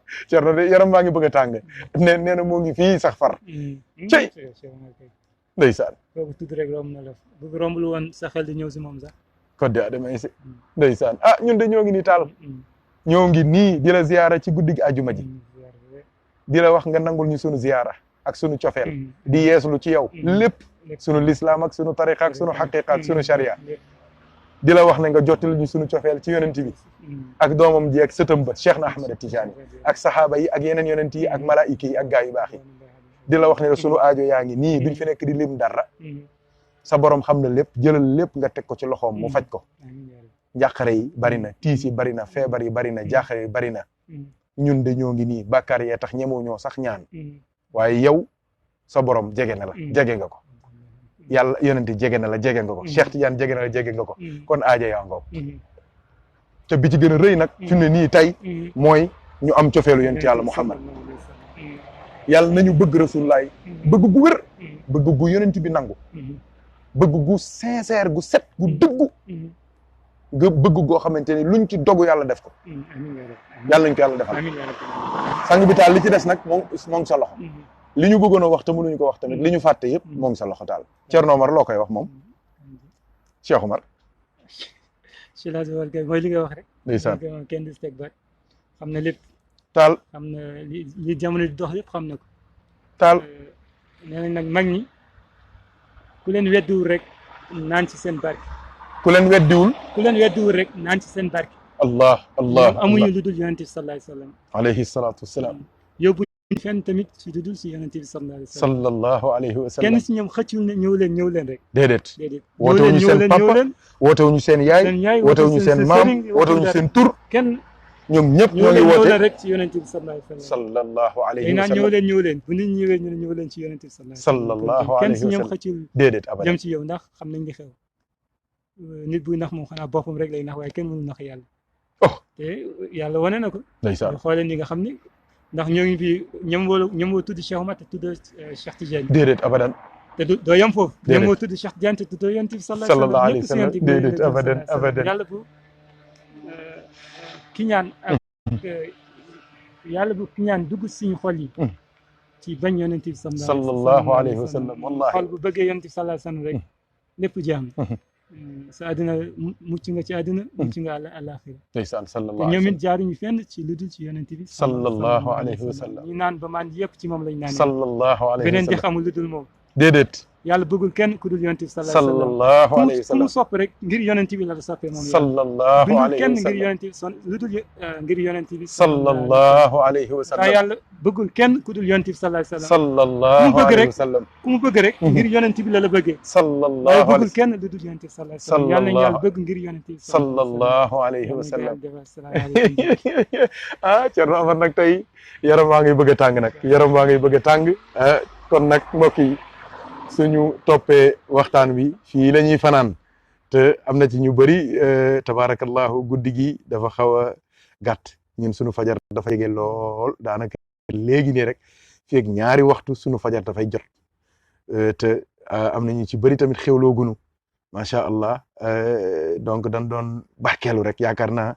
de yaram maa ngi bëgg a tàng nee na moo ngi fii sax far cey ndeysaan kooku tudd rek romb na la bu romb lu woon sa xel di ñëw si moom sax kodde adama si ndeysaan ñun de ñoo ngi nii taal ñoo ngi nii di la ziyaara ci guddi gi àjjuma ji di la wax nga nangul ñu sunu ziyaara ak sunu cofeel di yeeslu ci yow lépp sunu lislaam ak sunu tariqa ak sunu xaqiqa ak sunu sharia di la wax ne nga jottali ñu sunu cofeel ci yonent bi ak doomam ji ak sëtam ba Cheikh na Ahmad Tijani ak saxaaba yi ak yeneen yonent yi ak malaayika yi ak gaa yu baax yi di la wax ne la sunu aajo yaa ngi nii duñ fi nekk di lim dara sa borom xam na lépp jëlal lépp nga teg ko ci loxoom mu faj ko njàqare yi bari na tiis yi bari na feebar yi bari na jaaxare yi bari na ñun de ñoo ngi nii bàkkaar yee tax ñemoo ñoo sax ñaan waaye yow sa borom jege na la jege nga ko yàlla yonente jege na la jege nga ko Cheikh Tidiane jege na la jege nga ko kon aaja yaa ngoog te bi ci gën a rëy nag fi mu ne nii tey mooy ñu am cofeelu yonent yàlla Muhammad yàlla nañu bëgg rasulullaay bëgg gu wér bëgg gu yonent bi nangu bëgg gu sincère gu set gu dëggu nga bëgg goo xamante ni luñ ci dogu yàlla def ko yàlla nañ ko yàlla defal sang bi taal li ci des nag moo ngi sa loxo li ñu bëggoon a wax te mënuñu ko wax tamit li ñu fàtte yëpp moo ngi sa loxo taal Thierno Omar loo koy wax moom Cheikh Omar mooy li nga wax rek ndeysaan kenn du teg baat xam na lépp taal xam na li jamono di dox lépp xam na ko taal nee nañ nag mag ñi ku leen weddiwul rek naan ci seen barke ku leen weddiwul rek naan ci seen barke allah amuñu lu dul yonent bi sallallahu alayhi wa sallam alayhi salaatu wasalaam yóbbu fenn tamit si lu dul si yonent bi sallallahu alayhi wa sallam kenn si ñoom xëccul ne ñëw leen rek déedéet wootewuñu seen papa wootewuñu seen yaay wootewuñu seen maam wootewuñu seen tur kenn ñoom ñëpp ñoo ngi woote rek ci yonent bi sallallahu alayhi wa sallam ñëw leen bu nit ñëwee ñu ne ñëw leen ci yonent bi sallallahu alayhi wa sallam kenn si ñoom xëccul déedéet abadan jëm ci yow ndax xam nañ li xew nit buy nax moom xanaa boppam rek lay nax waaye kenn mënu nax yàlla te yàlla wane na ko ndeysaan xoolee ni nga xam ni ndax ñoo ngi fi ñoom woo tudd Cheikh Omar te tudd Cheikh Tidiane déedéet abadan te doo yem foofu ñoom woo tudd Cheikh Tidiane te tudd yonent bi sallallahu alayhi wa sallam déedéet abadan yàlla bu kiñaan ak yàlla bu kiñaan dugg suñu xol yi ci bañ yonent bi sallallahu alayhi wa sallam wallahi xol bu bëggee yonent bi sallallahu alayhi wa sallam rek lépp jaam sa àddina mucc nga ci àddina mucc nga àllaaxira ndeysaan te ñoom it jaaruñu fenn ci lu dul ci yonent bi sallallahu alayhi wa sallam ñu naan ba maan yëpp ci moom lañ naan sallallahu alayhi wa sallam beneen di xamul lu dul moom déedéet yàlla bëggul kenn ku dul yonent bi sallallahu alayhi wa ku mu sallam sopp rek ngir yonent bi la soppee moom yàlla sallallahu bindul alayhi kenn wa ngir sallam yonent bi lu dul ngir yonent bi sallallahu alayhi wa daa sallam yàlla bëggul kenn ku dul yonent bi sallallahu alayhi wa sallam sallallahu alayhi wa sallam ku mu bëgg rek ngir yonent bi la bëggee waaye sallallahu bëggul alayhi kenn lu dul yonent bi sallallahu alayhi wa sallam yàlla nañu yàlla bëgg ngir yonent bi sallallahu alayhi wa sallam salaamaaleykum ah Thierno Omar nag tey yaram waa ngi bëgg a tàng nag yaram waa ngi bëgg a tàng kon nag mbokk yi suñu toppee waxtaan wi fii la ñuy fanaan te am na ci ñu bëri tabaarakallahu guddi gi dafa xaw a gàtt ñun suñu fajar dafa jege lool daanaka léegi nii rek fii ak ñaari waxtu suñu fajar dafay jot te am na ñu ci bëri tamit xewloo gunu macha allah donc dañ doon barkeelu rek yaakaar naa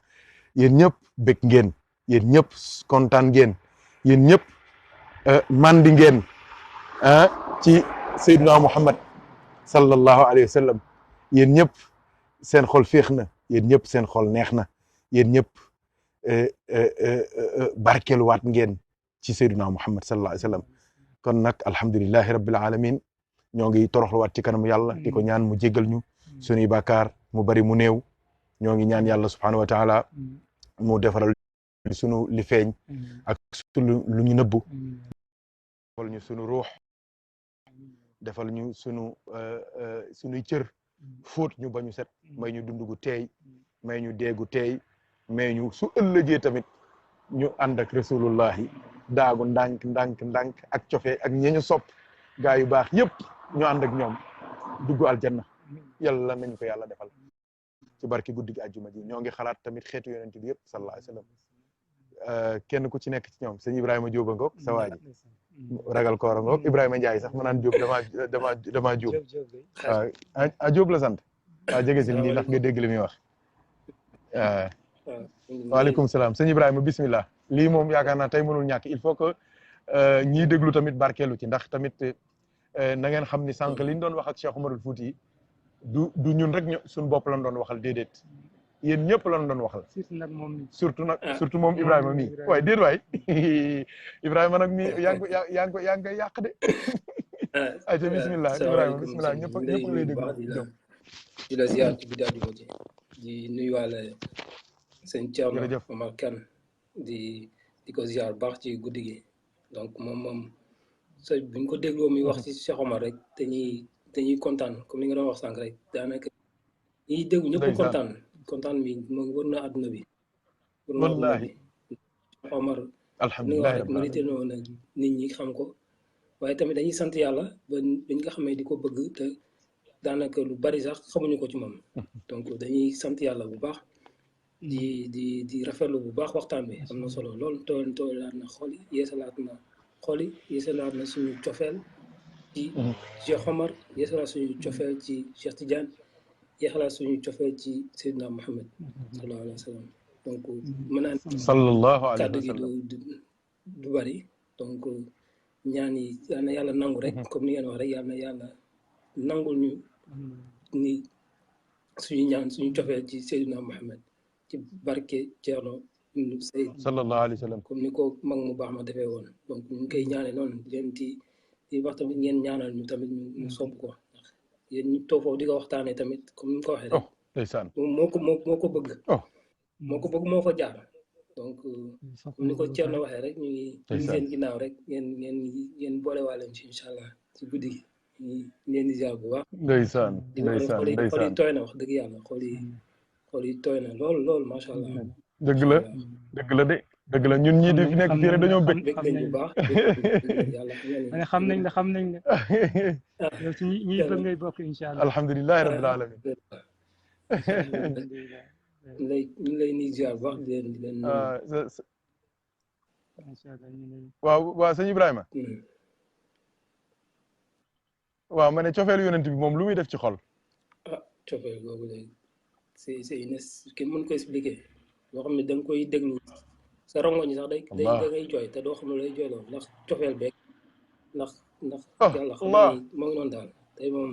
yéen ñëpp bëgg ngeen yéen ñëpp kontaan ngeen yéen ñëpp mandi ngeen ci Seydina Muhammad sallallahu alayhi wa sallam yéen ñëpp seen xol féex na yéen ñëpp seen xol neex na yéen ñëpp barkeeluwaat ngeen ci Seydina Muhammad sallallahu alayhi wa sallam kon nag alhamdulillahi rabbil alamin ñoo ngi toroxluwaat ci kanamu yàlla di ko ñaan mu jéggal ñu suñuy bàkkaar mu bari mu néew ñoo ngi ñaan yàlla subhanahu wa taala mu defaral sunu li feeñ ak sunu lu ñu nëbbu defal ñu sunu ruux defal ñu sunuy cër fóot ñu ba ñu set may ñu dund gu teey may ñu deegu teey may ñu su ëllëgee tamit ñu ànd ak rasulullahi daagu ndànk ak cofe ak ñeñu sopp gaa yu baax yëpp ñu ànd ak ñoom dugg aljanna yàlla nañ ko yàlla defal ci barki guddi gi àjjuma ji ñoo ngi xalaat tamit xeetu yonent bi yëpp sallallahu alayhi wa sallam kenn ku ci nekk ci ñoom sëñ Ibrahima Diop a ngoog sa waa ji ragal koor a ngoog Ibrahima Ndiaye sax ma naan Diop damaa Diop waaw Diop la sant waaw jege si nii ndax nga dégg li muy wax waaleykum salaam sëñ Ibrahima bismillah lii moom yaakaar naa tey mënul ñàkk il faut que ñiy déglu tamit barkeelu ci ndax tamit na ngeen xam ni sànq li ñu doon wax ak Cheikh Omarul Fouti du ñun rek suñu bopp lañ doon waxal déedéet yéen ñëpp lañ doon waxal. surtout moom Ibrahima mii waaye déet waay Ibrahima nag mii yaa ngi koy yàq de. ayca bismillah Ibrahima bismillah ñëpp lay déglu. di la ziar ci bidaa juma ji di nuyuwaale sëñ Thierno Omar Kane di ko ziar baax ci guddi gi donc moom sa buñ ko dégloo muy wax ci Cheikh Omar rek dañuy kontaan comme ni nga doon wax sànq rek daanaka ñiy déglu ñëpp kontaan mi moo wër na àdduna bi. wallaahi Cheikh Omar alhamdulilah rek mérité na nit ñi xam ko waaye tamit dañuy sant yàlla ba dañ nga xamee di ko bëgg te daanaka lu bari sax xamuñu ko ci moom donc dañuy sant yàlla bu baax di rafetlu bu baax waxtaan bi am na solo lool toolaat na xol yi yeesalaat na xol yi yeesalaat na suñu cofeel ci Cheikh Omar yeesalaat suñu cofeel ci Cheikh Tidiane yeesalaat suñu cofeel ci Seydina Mohamed sallallahu alayhi wa sallam donc mën naa sallallahu alayhi kàddu wa sallam gi du bari donc ñaan yi yal na yàlla nangu rek comme ni ngeen wax rek yal na yàlla nangul ñu ni suñu ñaan suñu cofeel ci Seydina Mohamed ci barke Thierno Seyd sallallahu alayhi wa sallam comme ni ko mag mu baax ma defee woon donc ñu ngi koy ñaane noonu leen di wax tamit ngeen ñaanal ñu tamit ñu sopp ko ndax yéen ñu toog foofu di ko waxtaanee tamit comme ni mu ko waxee rek ndeysaan moo ko bëgg moo ko bëgg moo fa jaar donc comme ni ko Thierno waxee rek ñu ngi seen ginnaaw rek ngeen boole waale ci incha allah ci guddi gi ñu leen di ziar bu baax ndeysaan xol yi tooy na wax dëgg yàlla xol yi tooy na lool macha allah dëgg la dëgg la ñun ñii di fi nekk fii rek dañoo bëgg nañ bu baax yàlla xam nañ la yow ci ñi bëgg ngay bokk incha allah alhamdulilahi rabbil alamin ñu lay nuyu ziar bu baax di leen waaw sëñ Ibrahima waaw ma ne cofeelu yonent bi moom lu muy def ci xol cofeel googu léegi c'est une kenn mën ko expliquer loo xam ne da nga koy déglu sa rongoñ sax da ngay jooy te doo xam ne lay jooyloo ndax cofeel beeg ndax yàlla xam moo ngi noonu daal tey moom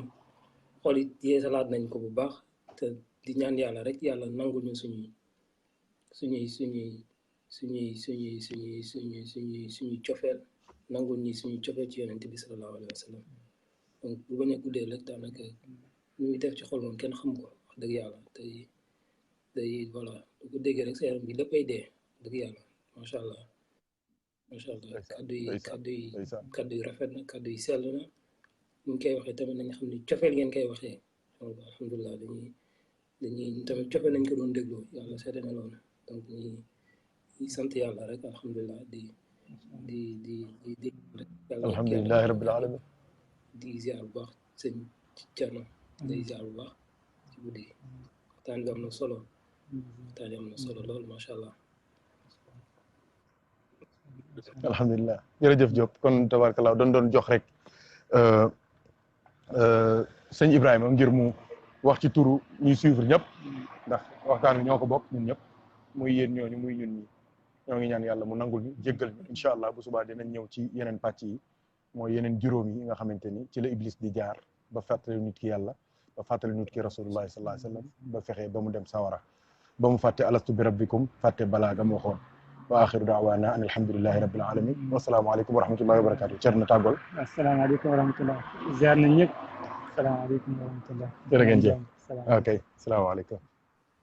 xol yi yeesalaat nañ ko bu baax te di ñaan yàlla rek yàlla nangul ñu suñuy cofeel nangul ñi suñu cofeel ci yonent bi sallallahu alayhi wa sallam donc bu bañ a guddee rek daanaka lu muy def ci xol moom kenn xam ko wax dëgg yàlla day voilà bu ko déggee rek sa yaram bi léppay dee dëgg yàlla macha allah kaddu yi rafet na kaddu yi sell na ñu ngi koy waxee tamit nañu xam ni cofeel ngeen koy waxee alhamdulilah dañuy tamit cofeel nañ ko doon dégloo yàlla seede na loolu donc ñi sant yàlla rek alhamdulilah di alhamdulilahi rabbil alamin di ziar bu baax sëñ Thierno day ziar bu baax ci guddi waxtaan bi am na solo lool macha allah. alhamdulilah jërëjëf Diop kon tabaarkalla doon jox rek sëñ Ibrahima ngir mu wax ci turu ñuy suivre ñëpp ndax waxtaan wi ñoo ko bokk ñun ñëpp muy yéen ñooñu muy ñun ñi ñoo ngi ñaan yàlla mu nangul ñu jéggal ñu incha allah bu subaa dinañ ñëw ci yeneen pàcc yi mooy yeneen juróom yi nga xamante ni ci la iblis di jaar ba fàttali nit ki yàlla ba fàttali nit ki rasulullahi sallallahu alayhi wa sallam ba fexe ba mu dem sawara ba mu fàtte alastu bi rabbikum fàtte balaa ga mu waxoon wa axiru daawaana an alhamdulillahi rabbil alamin wasalaamaaleykum wa rahmatullahi wa barakatu Thierno tàggol asalaamaaleykum wa rahmatullah ziar nañ ñëpp asalaamaaleykum wa rahmatullah jërë ngeen jëf ok salaamaaleykum